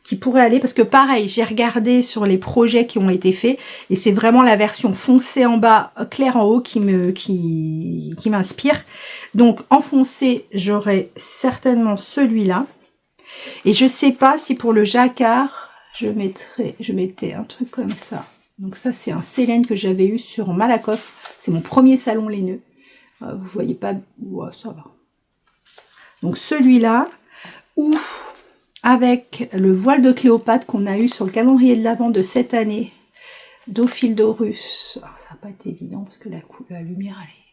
qui pourrait aller parce que pareil, j'ai regardé sur les projets qui ont été faits et c'est vraiment la version foncée en bas, claire en haut qui m'inspire. Donc en foncé, j'aurai certainement celui-là. Et je sais pas si pour le jacquard, je mettais un truc comme ça. Donc ça, c'est un Célène que j'avais eu sur Malakoff. C'est mon premier salon laineux. Vous voyez pas, ouais, ça va. Donc celui-là, ou avec le voile de Cléopâtre qu'on a eu sur le calendrier de l'Avent de cette année, d'Ophildorus. Ça n'a pas été évident parce que la lumière, elle est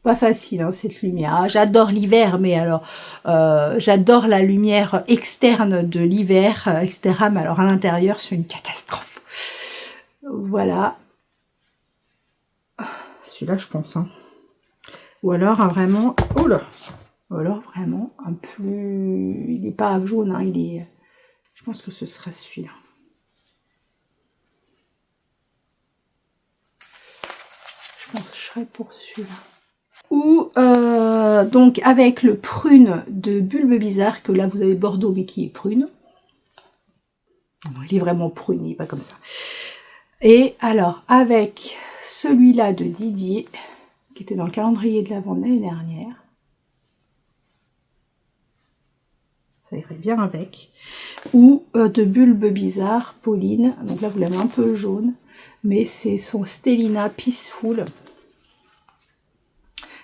pas facile, hein, cette lumière. Ah, j'adore l'hiver, mais alors, j'adore la lumière externe de l'hiver, etc. Mais alors, à l'intérieur, c'est une catastrophe. Voilà. Celui-là, je pense. Hein. Ou alors, vraiment... Oh là! Ou alors, vraiment, un plus... Il n'est pas jaune, hein, il est... Je pense que ce sera celui-là. Je pencherai pour celui-là. ou donc avec le prune de Bulbe Bizarre, que là vous avez Bordeaux mais qui est prune. Il est vraiment prune, il n'est pas comme ça. Et alors avec celui-là de Didier, qui était dans le calendrier de l'Avent de l'année dernière. Ça irait bien avec. Ou de Bulbe Bizarre, Pauline. Donc là, vous l'avez un peu jaune. Mais c'est son Stellina Peaceful.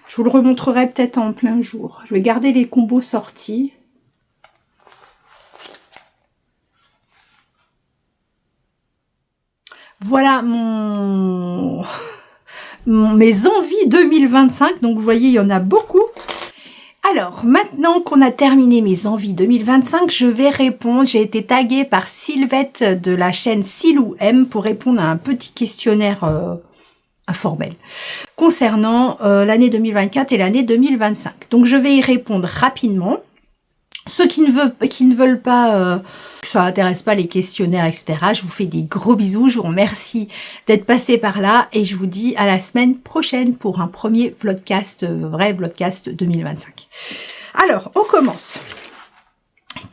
Je vous le remontrerai peut-être en plein jour. Je vais garder les combos sortis. Voilà mes envies 2025. Donc vous voyez, il y en a beaucoup. Alors, maintenant qu'on a terminé mes envies 2025, je vais répondre. J'ai été taguée par Sylvette de la chaîne Silou M pour répondre à un petit questionnaire informel concernant l'année 2024 et l'année 2025. Donc, je vais y répondre rapidement. Ceux qui ne veulent pas, que ça n'intéresse pas les questionnaires, etc., je vous fais des gros bisous. Je vous remercie d'être passé par là et je vous dis à la semaine prochaine pour un premier vlogcast, vrai vlogcast 2025. Alors, on commence.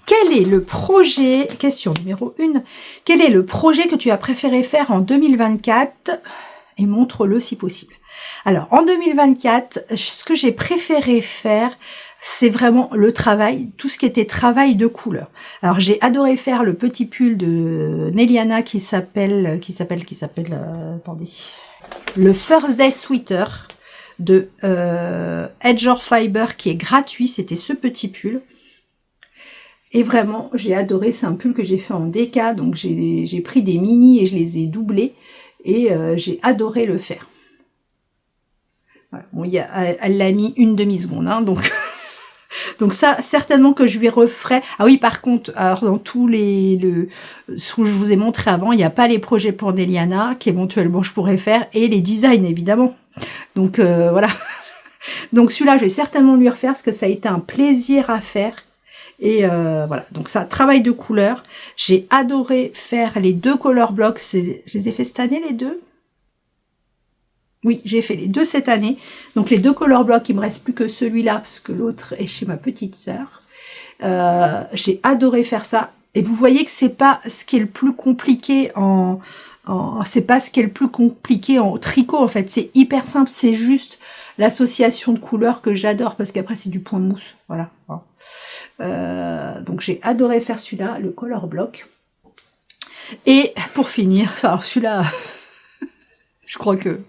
Quel est le projet, question numéro 1, quel est le projet que tu as préféré faire en 2024 et montre-le si possible. Alors, en 2024, ce que j'ai préféré faire, c'est vraiment le travail, tout ce qui était travail de couleur. Alors j'ai adoré faire le petit pull de Neliana qui s'appelle, attendez, le First Day Sweater de Edge or Fiber qui est gratuit, c'était ce petit pull. Et vraiment, j'ai adoré, c'est un pull que j'ai fait en DK, donc j'ai pris des mini et je les ai doublés et j'ai adoré le faire. Voilà. Bon, elle l'a mis une demi-seconde, hein, donc... Donc ça, certainement que je lui referai. Ah oui, par contre, alors dans tous ce que je vous ai montré avant, il n'y a pas les projets pour Neliana, qu'éventuellement je pourrais faire, et les designs, évidemment. Donc voilà. Donc celui-là, je vais certainement lui refaire, parce que ça a été un plaisir à faire. Et voilà, donc ça, travail de couleur. J'ai adoré faire les 2 color blocks. Je les ai fait cette année, les 2. Oui, j'ai fait les 2 cette année. Donc les 2 color blocks, il me reste plus que celui-là parce que l'autre est chez ma petite sœur. J'ai adoré faire ça. Et vous voyez que c'est pas ce qui est le plus compliqué c'est pas ce qui est le plus compliqué en tricot en fait. C'est hyper simple. C'est juste l'association de couleurs que j'adore parce qu'après c'est du point de mousse. Voilà. Donc j'ai adoré faire celui-là, le color block. Et pour finir, alors celui-là, je crois que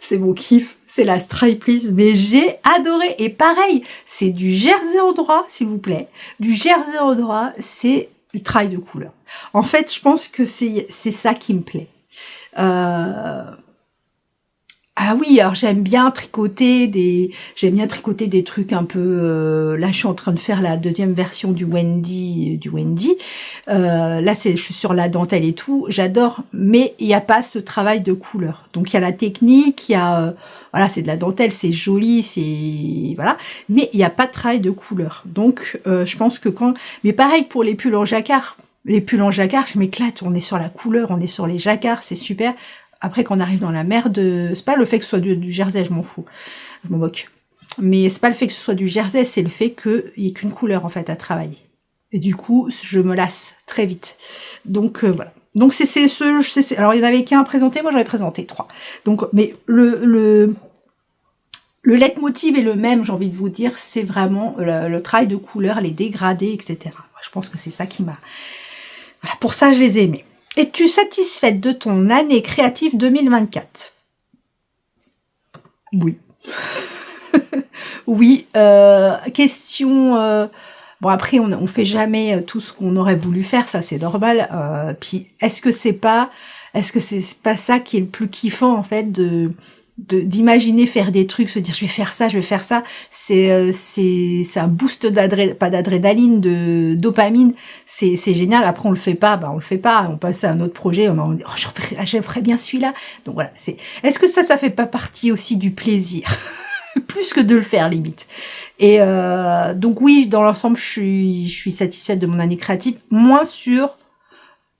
c'est mon kiff, c'est la Striperise, mais j'ai adoré. Et pareil, c'est du jersey en droit, s'il vous plaît. Du jersey en droit, c'est du travail de couleur. En fait, je pense que c'est ça qui me plaît. Ah oui, alors j'aime bien tricoter des trucs un peu. Là, je suis en train de faire la 2e version du Wendy. Là, je suis sur la dentelle et tout. J'adore, mais il n'y a pas ce travail de couleur. Donc il y a la technique, il y a voilà, c'est de la dentelle, c'est joli, c'est voilà, mais il n'y a pas de travail de couleur. Donc je pense que mais pareil pour les pulls en jacquard. Les pulls en jacquard, je m'éclate. On est sur la couleur, on est sur les jacquards, c'est super. Après, quand on arrive dans la mer c'est pas le fait que ce soit du jersey, je m'en fous. Je m'en moque. Mais c'est pas le fait que ce soit du jersey, c'est le fait qu'il n'y ait qu'une couleur, en fait, à travailler. Et du coup, je me lasse très vite. Donc, voilà. Donc, alors, il y en avait qu'un à présenter, moi, j'en ai présenté 3. Donc, mais le leitmotiv est le même, j'ai envie de vous dire, c'est vraiment le travail de couleur, les dégradés, etc. Je pense que c'est ça qui m'a... Voilà, pour ça, je les ai aimés. Es-tu satisfaite de ton année créative 2024? Oui. Oui. Question... Bon, après, on fait jamais tout ce qu'on aurait voulu faire, ça c'est normal. Puis, est-ce que c'est pas ça qui est le plus kiffant, en fait, d'imaginer faire des trucs, se dire je vais faire ça, c'est un boost pas d'adrénaline, de dopamine, c'est génial. Après on le fait pas, on passe à un autre projet, on dit oh, je ferais bien celui-là. Donc voilà, est-ce que ça fait pas partie aussi du plaisir plus que de le faire limite. Et donc oui, dans l'ensemble, je suis satisfaite de mon année créative, moins sur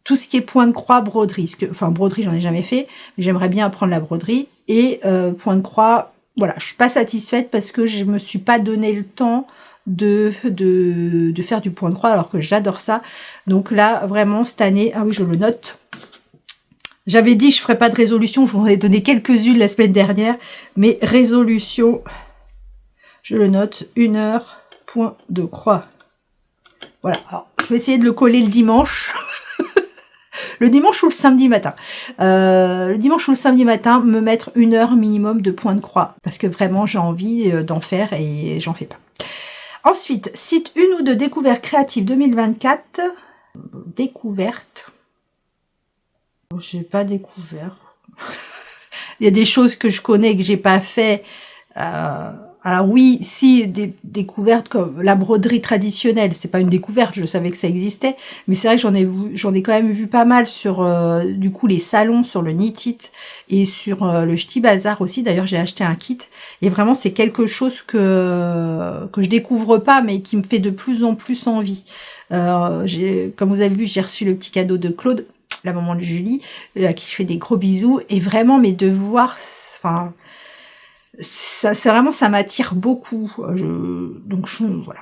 tout ce qui est point de croix, broderie. Broderie, j'en ai jamais fait, mais j'aimerais bien apprendre la broderie. Et point de croix, voilà, je suis pas satisfaite parce que je me suis pas donné le temps de faire du point de croix alors que j'adore ça. Donc là, vraiment, cette année, ah oui, je le note. J'avais dit je ferais pas de résolution, je vous en ai donné quelques-unes la semaine dernière, mais résolution, je le note, 1 heure, point de croix. Voilà, alors je vais essayer de le coller le dimanche. Le dimanche ou le samedi matin. Le dimanche ou le samedi matin, me mettre 1 heure minimum de point de croix. Parce que vraiment, j'ai envie d'en faire et j'en fais pas. Ensuite, cite une ou deux découvertes créatives 2024. Découverte. J'ai pas découvert. Il y a des choses que je connais et que j'ai pas fait. Alors oui, si, des découvertes comme la broderie traditionnelle, c'est pas une découverte, je savais que ça existait, mais c'est vrai que j'en ai quand même vu pas mal sur du coup les salons, sur le Knit It et sur le Ch'ti Bazar aussi. D'ailleurs, j'ai acheté un kit et vraiment c'est quelque chose que je découvre pas, mais qui me fait de plus en plus envie. Comme vous avez vu, j'ai reçu le petit cadeau de Claude, la maman de Julie, à qui je fais des gros bisous, et vraiment mes devoirs, enfin. Ça, c'est vraiment, ça m'attire beaucoup. Voilà.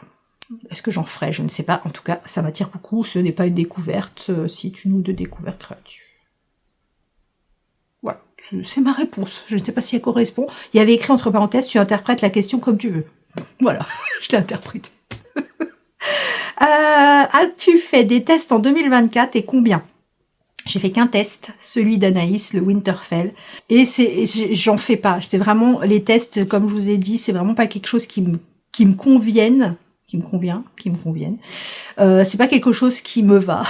Est-ce que j'en ferai? Je ne sais pas. En tout cas, ça m'attire beaucoup. Ce n'est pas une découverte. C'est une ou deux découvertes créatives. Voilà. C'est ma réponse. Je ne sais pas si elle correspond. Il y avait écrit entre parenthèses, tu interprètes la question comme tu veux. Voilà. Je l'ai interprétée. As-tu fait des tests en 2024 et combien? J'ai fait qu'un test, celui d'Anaïs, le Winterfell, et j'en fais pas. C'est vraiment les tests, comme je vous ai dit, c'est vraiment pas quelque chose qui me convienne, qui me convienne. C'est pas quelque chose qui me va,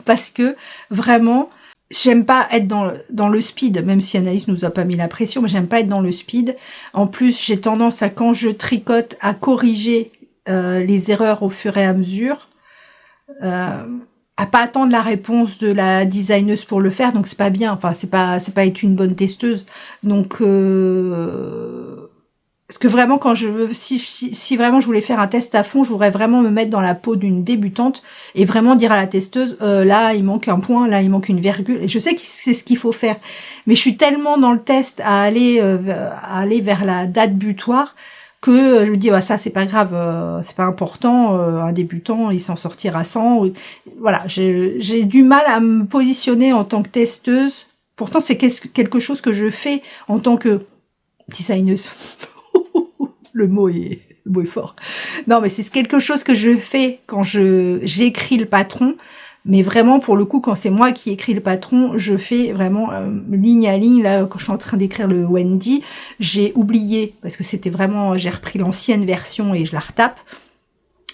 parce que vraiment, j'aime pas être dans le speed, même si Anaïs nous a pas mis la pression, mais j'aime pas être dans le speed. En plus, j'ai tendance à, quand je tricote, à corriger les erreurs au fur et à mesure. À pas attendre la réponse de la designeuse pour le faire, donc c'est pas bien. Enfin, c'est pas être une bonne testeuse. Donc, parce que vraiment, quand je veux, si vraiment je voulais faire un test à fond, je voudrais vraiment me mettre dans la peau d'une débutante et vraiment dire à la testeuse, là il manque un point, là il manque une virgule. Et je sais que c'est ce qu'il faut faire, mais je suis tellement dans le test à aller vers la date butoir que je me dis ça c'est pas grave, c'est pas important, un débutant il s'en sortira sans. Voilà, j'ai du mal à me positionner en tant que testeuse. Pourtant c'est quelque chose que je fais en tant que designeuse. Le mot est fort. Non, mais c'est quelque chose que je fais quand j'écris le patron. Mais vraiment, pour le coup, quand c'est moi qui écris le patron, je fais vraiment ligne à ligne. Là, quand je suis en train d'écrire le Wendy, j'ai oublié, parce que c'était vraiment, j'ai repris l'ancienne version et je la retape.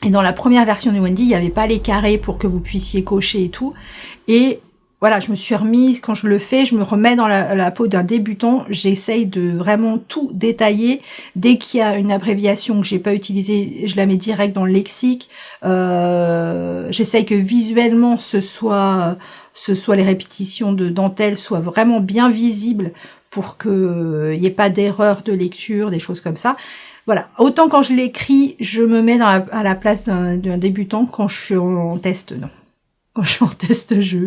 Et dans la première version du Wendy, il n'y avait pas les carrés pour que vous puissiez cocher et tout. Et voilà, je me suis remise, quand je le fais, je me remets dans la peau d'un débutant, j'essaye de vraiment tout détailler. Dès qu'il y a une abréviation que j'ai pas utilisée, je la mets direct dans le lexique. J'essaye que visuellement ce soit les répétitions de dentelle soient vraiment bien visibles pour que il y ait pas d'erreur de lecture, des choses comme ça. Voilà, autant quand je l'écris, je me mets à la place d'un débutant. Quand je suis en test, non. Quand je suis en test, je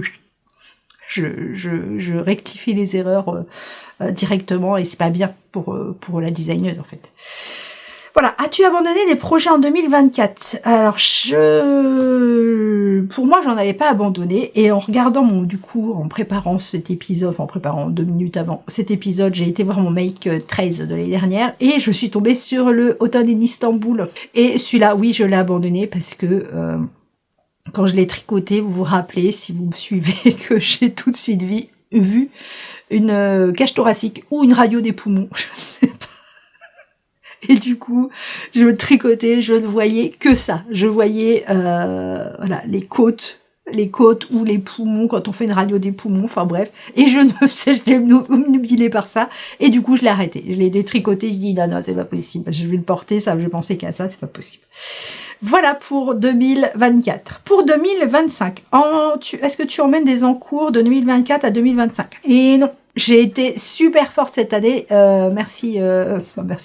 rectifie les erreurs directement et c'est pas bien pour la designeuse en fait. Voilà, as-tu abandonné des projets en 2024? Alors pour moi j'en avais pas abandonné et en regardant en préparant cet épisode, en préparant 2 minutes avant cet épisode, j'ai été voir mon Make 13 de l'année dernière et je suis tombée sur le Automne in Istanbul. Et celui-là, oui, je l'ai abandonné parce que quand je l'ai tricoté, vous vous rappelez, si vous me suivez, que j'ai tout de suite vu une cage thoracique ou une radio des poumons, je sais pas. Et du coup, je tricotais, je ne voyais que ça. Je voyais voilà, les côtes ou les poumons quand on fait une radio des poumons, enfin bref. Et je j'étais obnubilée par ça. Et du coup, je l'ai arrêté. Je l'ai détricoté, je dis non, c'est pas possible. Je vais le porter, ça, je pensais qu'à ça, c'est pas possible. Voilà pour 2024. Pour 2025, est-ce que tu emmènes des encours de 2024 à 2025? Et non, j'ai été super forte cette année. Merci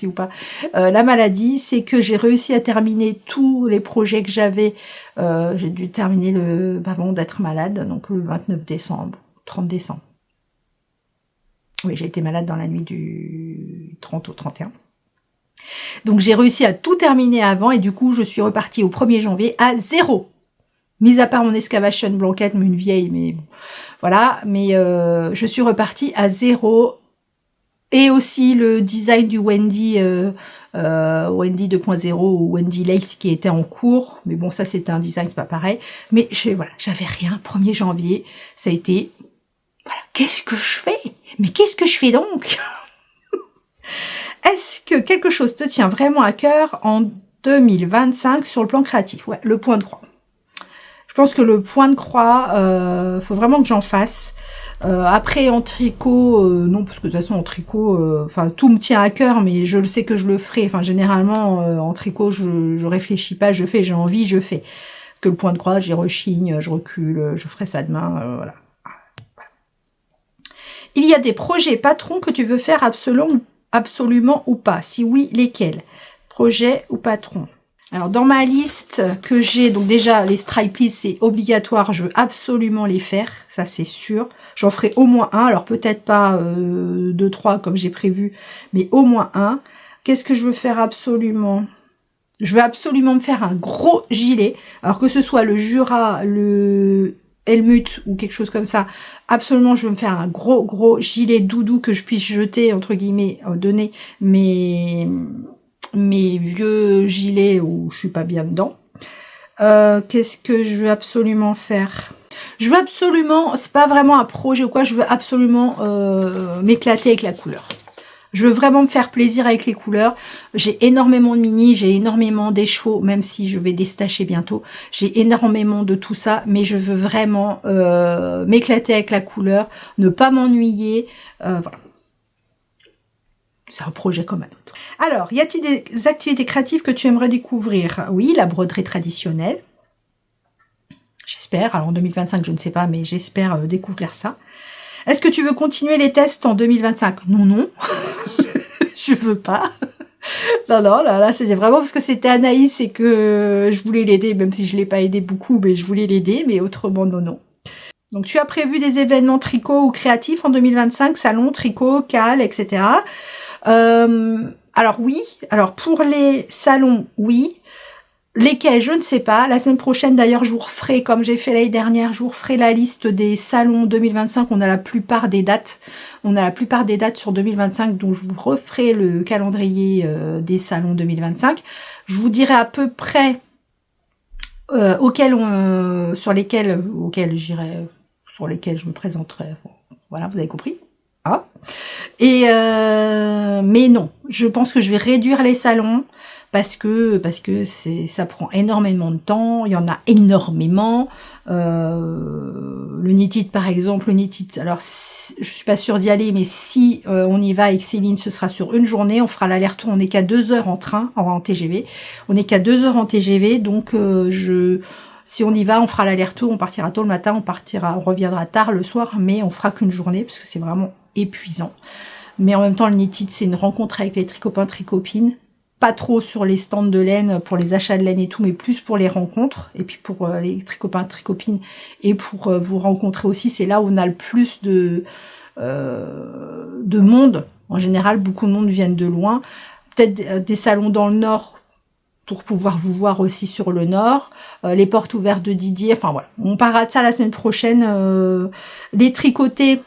ou pas. La maladie, c'est que j'ai réussi à terminer tous les projets que j'avais. J'ai dû terminer avant d'être malade, donc le 29 décembre, 30 décembre. Oui, j'ai été malade dans la nuit du 30 au 31. Donc j'ai réussi à tout terminer avant et du coup je suis repartie au 1er janvier à 0. Mis à part mon excavation blanquette, mais une vieille, mais bon, voilà. Mais je suis repartie à 0. Et aussi le design du Wendy 2.0 ou Wendy Lace qui était en cours. Mais bon, ça c'était un design, c'est pas pareil. Mais voilà, j'avais rien. 1er janvier, ça a été... Voilà, qu'est-ce que je fais? Mais qu'est-ce que je fais donc? Est-ce que quelque chose te tient vraiment à cœur en 2025 sur le plan créatif? Ouais, le point de croix. Je pense que le point de croix, faut vraiment que j'en fasse. Après en tricot, non, parce que de toute façon en tricot, enfin tout me tient à cœur, mais je le sais que je le ferai. Enfin généralement en tricot, je réfléchis pas, je fais, j'ai envie, je fais. Que le point de croix, j'y rechigne, je recule, je ferai ça demain, voilà. Il y a des projets patrons que tu veux faire absolument ou pas? Si oui, lesquels? Projet ou patron? Alors dans ma liste que j'ai, donc déjà les stripes c'est obligatoire, je veux absolument les faire, ça c'est sûr. J'en ferai au moins un, alors peut-être pas 2-3 comme j'ai prévu, mais au moins un. Qu'est-ce que je veux faire absolument? Je veux absolument me faire un gros gilet, alors que ce soit le Jura, le Helmut ou quelque chose comme ça, absolument je veux me faire un gros gilet doudou que je puisse jeter, entre guillemets, donner mes vieux gilets où je suis pas bien dedans. Qu'est-ce que je veux absolument faire? Je veux absolument, c'est pas vraiment un projet ou quoi, je veux absolument m'éclater avec la couleur. Je veux vraiment me faire plaisir avec les couleurs. J'ai énormément de mini, j'ai énormément d'écheveaux, même si je vais déstacher bientôt. J'ai énormément de tout ça, mais je veux vraiment m'éclater avec la couleur, ne pas m'ennuyer. Voilà. C'est un projet comme un autre. Alors, y a-t-il des activités créatives que tu aimerais découvrir? Oui, la broderie traditionnelle. J'espère. Alors, en 2025, je ne sais pas, mais j'espère découvrir ça. Est-ce que tu veux continuer les tests en 2025? Non. Je veux pas. Non, là, c'était vraiment parce que c'était Anaïs et que je voulais l'aider, même si je l'ai pas aidé beaucoup, mais je voulais l'aider, mais autrement, non. Donc, tu as prévu des événements tricot ou créatifs en 2025, salon, tricot, cale, etc. Alors oui, alors pour les salons, oui. Lesquels, je ne sais pas. La semaine prochaine, d'ailleurs, je vous referai, comme j'ai fait l'année dernière, je vous referai la liste des salons 2025. On a la plupart des dates. On a la plupart des dates sur 2025, donc je vous referai le calendrier des salons 2025. Je vous dirai à peu près sur lesquels je me présenterai. Voilà, vous avez compris. Ah. Et mais non, je pense que je vais réduire les salons parce que ça prend énormément de temps, il y en a énormément. Le Knitted par exemple, le Knitted, alors je suis pas sûre d'y aller, mais si on y va avec Céline, ce sera sur une journée, on fera l'aller-retour, on n'est qu'à 2 heures en train, en TGV, on n'est qu'à 2 heures en TGV, donc si on y va, on fera l'aller-retour, on partira tôt le matin, on reviendra tard le soir, mais on fera qu'une journée parce que c'est vraiment épuisant. Mais en même temps, le Knitted, c'est une rencontre avec les tricopains, tricopines. Pas trop sur les stands de laine, pour les achats de laine et tout, mais plus pour les rencontres. Et puis pour les tricopains, tricopines. Et pour vous rencontrer aussi, c'est là où on a le plus de monde. En général, beaucoup de monde viennent de loin. Peut-être des salons dans le Nord, pour pouvoir vous voir aussi sur le Nord, les portes ouvertes de Didier, enfin voilà, on parlera de ça la semaine prochaine. Les tricotés,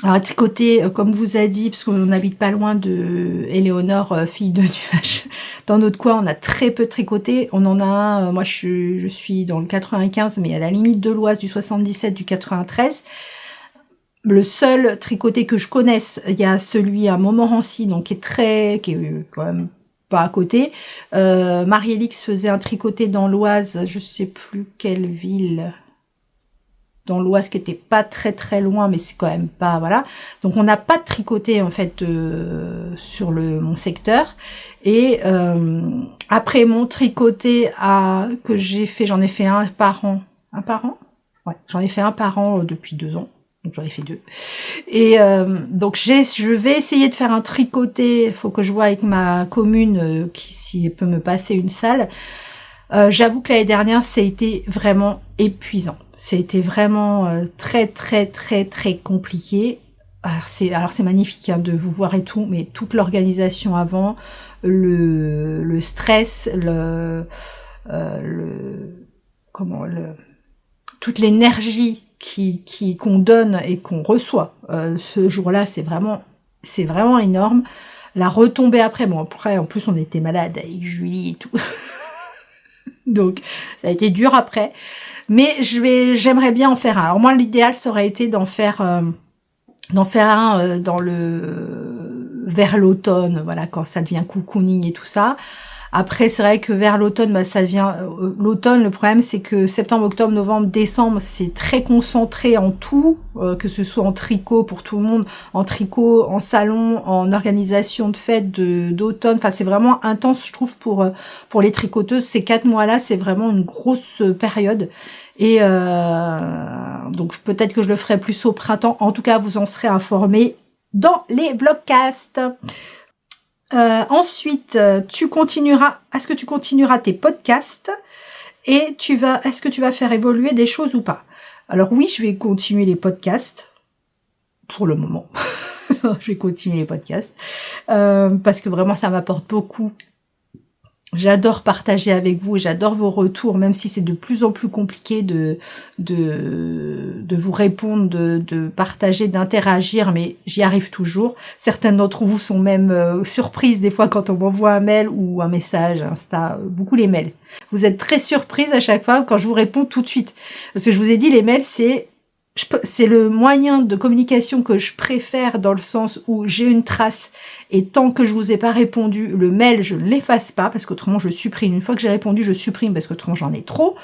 alors tricoter, comme vous a dit, parce qu'on n'habite pas loin de Éléonore, fille de nuage, dans notre coin, on a très peu de tricotés, on en a un, moi je suis dans le 95, mais à la limite de l'Oise, du 77, du 93, le seul tricoté que je connaisse, il y a celui à Montmorency, donc qui est quand même pas à côté. Marie-Élix faisait un tricoté dans l'Oise, je sais plus quelle ville, dans l'Oise, qui était pas très loin, mais c'est quand même pas, voilà. Donc on n'a pas de tricoté en fait sur mon secteur. Et après mon tricoté que j'ai fait, j'en ai fait un par an. Un par an? Ouais, j'en ai fait un par an depuis 2 ans. Donc j'en ai fait 2. Et donc je vais essayer de faire un tricoté. Il faut que je vois avec ma commune si elle peut me passer une salle. J'avoue que l'année dernière, ça a été vraiment épuisant. C'était vraiment très compliqué. Alors c'est magnifique de vous voir et tout, mais toute l'organisation avant, le stress, toute l'énergie qu'on donne et qu'on reçoit ce jour-là, c'est vraiment énorme. La retombée après, bon après en plus on était malade avec Julie et tout, donc ça a été dur après. Mais j'aimerais bien en faire un. Alors moi l'idéal ça aurait été d'en faire un vers l'automne, voilà, quand ça devient cocooning et tout ça. Après, c'est vrai que vers l'automne, ça devient l'automne. Le problème, c'est que septembre, octobre, novembre, décembre, c'est très concentré en tout, que ce soit en tricot pour tout le monde, en tricot, en salon, en organisation de fêtes d'automne. Enfin, c'est vraiment intense, je trouve, pour les tricoteuses. Ces 4 mois-là, c'est vraiment une grosse période. Et donc peut-être que je le ferai plus au printemps. En tout cas, vous en serez informés dans les vlogcasts. Ensuite, est-ce que tu continueras tes podcasts et est-ce que tu vas faire évoluer des choses ou pas? Alors oui, je vais continuer les podcasts pour le moment. Je vais continuer les podcasts parce que vraiment ça m'apporte beaucoup. J'adore partager avec vous et j'adore vos retours, même si c'est de plus en plus compliqué de vous répondre, de partager, d'interagir, mais j'y arrive toujours. Certaines d'entre vous sont même surprises des fois quand on m'envoie un mail ou un message, Insta, beaucoup les mails. Vous êtes très surprises à chaque fois quand je vous réponds tout de suite. Parce que je vous ai dit, les mails, c'est le moyen de communication que je préfère dans le sens où j'ai une trace et tant que je vous ai pas répondu, le mail, je ne l'efface pas parce qu'autrement je supprime. Une fois que j'ai répondu, je supprime parce qu'autrement j'en ai trop.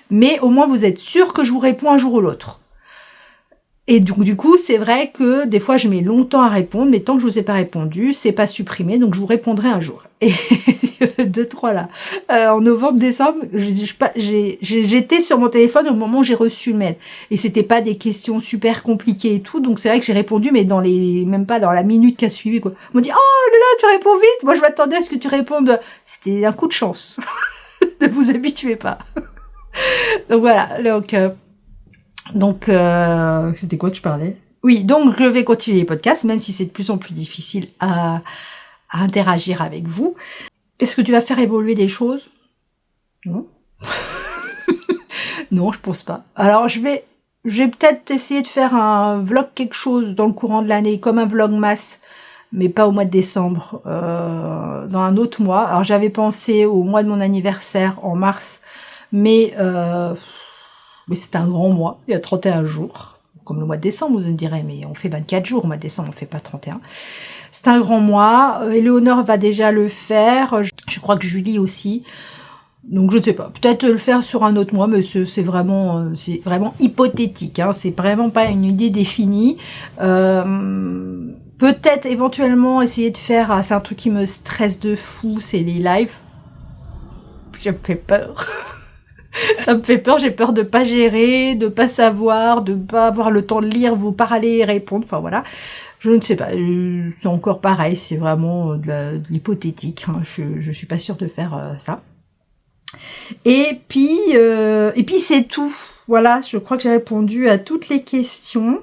Mais au moins vous êtes sûr que je vous réponds un jour ou l'autre. Et donc du coup, c'est vrai que des fois je mets longtemps à répondre, mais tant que je vous ai pas répondu, c'est pas supprimé, donc je vous répondrai un jour. Et 2-3 là. En novembre, décembre, j'étais sur mon téléphone au moment où j'ai reçu le mail. Et c'était pas des questions super compliquées et tout, donc c'est vrai que j'ai répondu, mais même pas dans la minute qui a suivi, quoi. On m'a dit, oh là, tu réponds vite! Moi, je m'attendais à ce que tu répondes. C'était un coup de chance. Ne vous habituez pas. Donc voilà, donc, c'était quoi que je parlais? Oui, donc je vais continuer les podcasts, même si c'est de plus en plus difficile à interagir avec vous. Est-ce que tu vas faire évoluer des choses? Non. Non, je pense pas. Alors, je vais peut-être essayer de faire un vlog quelque chose dans le courant de l'année, comme un vlogmas, mais pas au mois de décembre, dans un autre mois. Alors, j'avais pensé au mois de mon anniversaire, en mars, mais c'est un grand mois, il y a 31 jours. Comme le mois de décembre, vous me direz, mais on fait 24 jours au mois de décembre, on fait pas 31. C'est un grand mois. Éléonore va déjà le faire. Je crois que Julie aussi. Donc je ne sais pas. Peut-être le faire sur un autre mois, mais c'est vraiment hypothétique. Hein. C'est vraiment pas une idée définie. Peut-être éventuellement essayer de faire. C'est un truc qui me stresse de fou, c'est les lives. Ça me fait peur. Ça me fait peur, j'ai peur de pas gérer, de pas savoir, de pas avoir le temps de lire, vous parler et répondre, enfin voilà. Je ne sais pas, c'est encore pareil, c'est vraiment de l'hypothétique, hein. Je suis pas sûre de faire ça. Et puis c'est tout. Voilà, je crois que j'ai répondu à toutes les questions.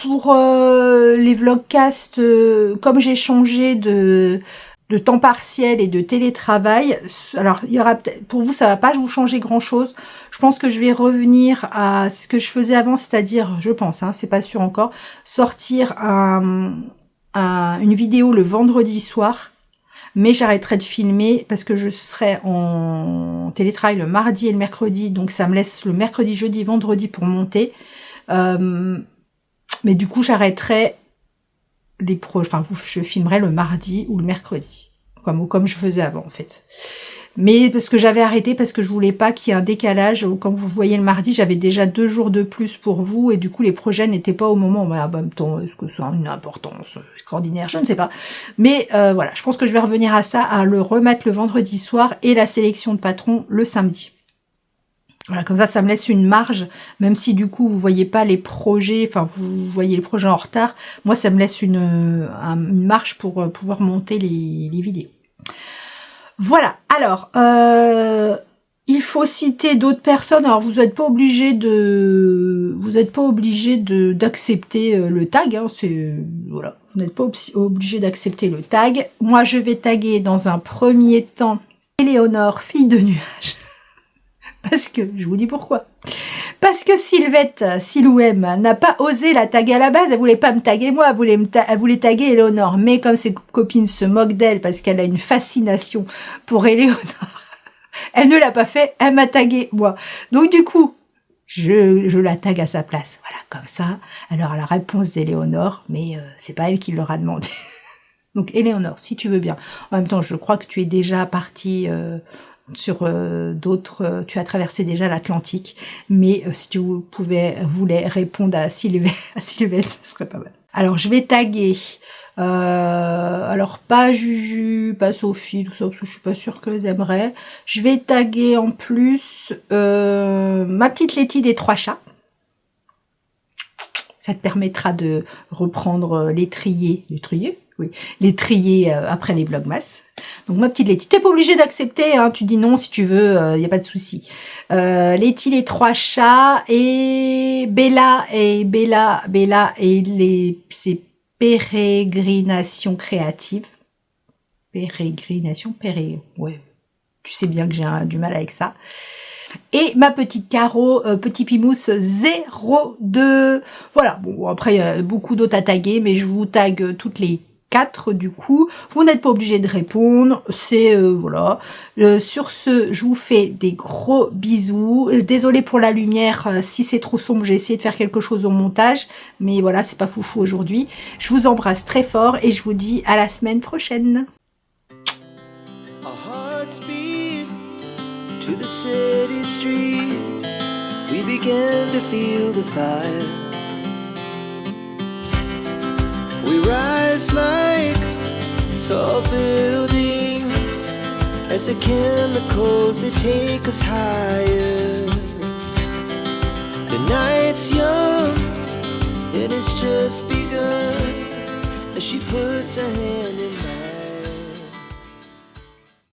Pour les vlogcasts, comme j'ai changé de temps partiel et de télétravail. Alors, il y aura peut-être, pour vous, ça va pas vous changer grand chose. Je pense que je vais revenir à ce que je faisais avant, c'est-à-dire, je pense, hein, c'est pas sûr encore, sortir une vidéo le vendredi soir, mais j'arrêterai de filmer parce que je serai en télétravail le mardi et le mercredi, donc ça me laisse le mercredi, jeudi, vendredi pour monter. Mais du coup, j'arrêterai je filmerai le mardi ou le mercredi, comme je faisais avant en fait. Mais parce que j'avais arrêté, parce que je voulais pas qu'il y ait un décalage. Quand vous voyez le mardi, j'avais déjà 2 jours de plus pour vous, et du coup les projets n'étaient pas au moment. Mais en même temps, est-ce que ça a une importance extraordinaire? Je ne sais pas. Mais voilà, je pense que je vais revenir à ça, à le remettre le vendredi soir et la sélection de patron le samedi. Voilà, comme ça me laisse une marge, même si du coup vous voyez pas les projets, enfin vous voyez les projets en retard, moi ça me laisse une marge pour pouvoir monter les vidéos. Voilà, alors Il faut citer d'autres personnes. Alors vous n'êtes pas obligé d'accepter le tag. Hein, voilà, vous n'êtes pas obligé d'accepter le tag. Moi, je vais taguer dans un premier temps Éléonore, fille de nuage, parce que je vous dis pourquoi. Parce que Sylvette, Silouem, n'a pas osé la taguer à la base. Elle voulait pas me taguer moi, elle voulait taguer Éléonore. Mais comme ses copines se moquent d'elle parce qu'elle a une fascination pour Éléonore. Elle ne l'a pas fait, elle m'a tagué, moi. Donc du coup, je la tague à sa place. Voilà, comme ça. Alors à la réponse d'Éléonore, mais c'est pas elle qui leur a demandé. Donc Éléonore, si tu veux bien. En même temps, je crois que tu es déjà partie sur d'autres... tu as traversé déjà l'Atlantique. Mais si tu voulais répondre à Sylvette, ce serait pas mal. Alors je vais taguer... alors pas Juju, pas Sophie, tout ça, parce que je suis pas sûre qu'elles aimeraient. Je vais taguer en plus ma petite Letty des 3 chats. Ça te permettra de reprendre l'étrier, oui, l'étrier après les vlogmas. Donc ma petite Letty, t'es pas obligé d'accepter, hein, tu dis non si tu veux, y a pas de souci. Letty les 3 chats et Bella et c'est pérégrination créative. Ouais. Tu sais bien que j'ai du mal avec ça. Et ma petite Caro, petit Pimousse 02. Voilà. Bon, après, il y a beaucoup d'autres à taguer, mais je vous tague toutes les 4 du coup. Vous n'êtes pas obligé de répondre. C'est, voilà. Sur ce, je vous fais des gros bisous. Désolée pour la lumière. Si c'est trop sombre, j'ai essayé de faire quelque chose au montage. Mais voilà, c'est pas foufou aujourd'hui. Je vous embrasse très fort et je vous dis à la semaine prochaine. Our hearts beat to the city streets. We began to feel the fire. We rise like tall buildings as the chemicals they take us higher. The night's young, it has just begun as she puts her hand in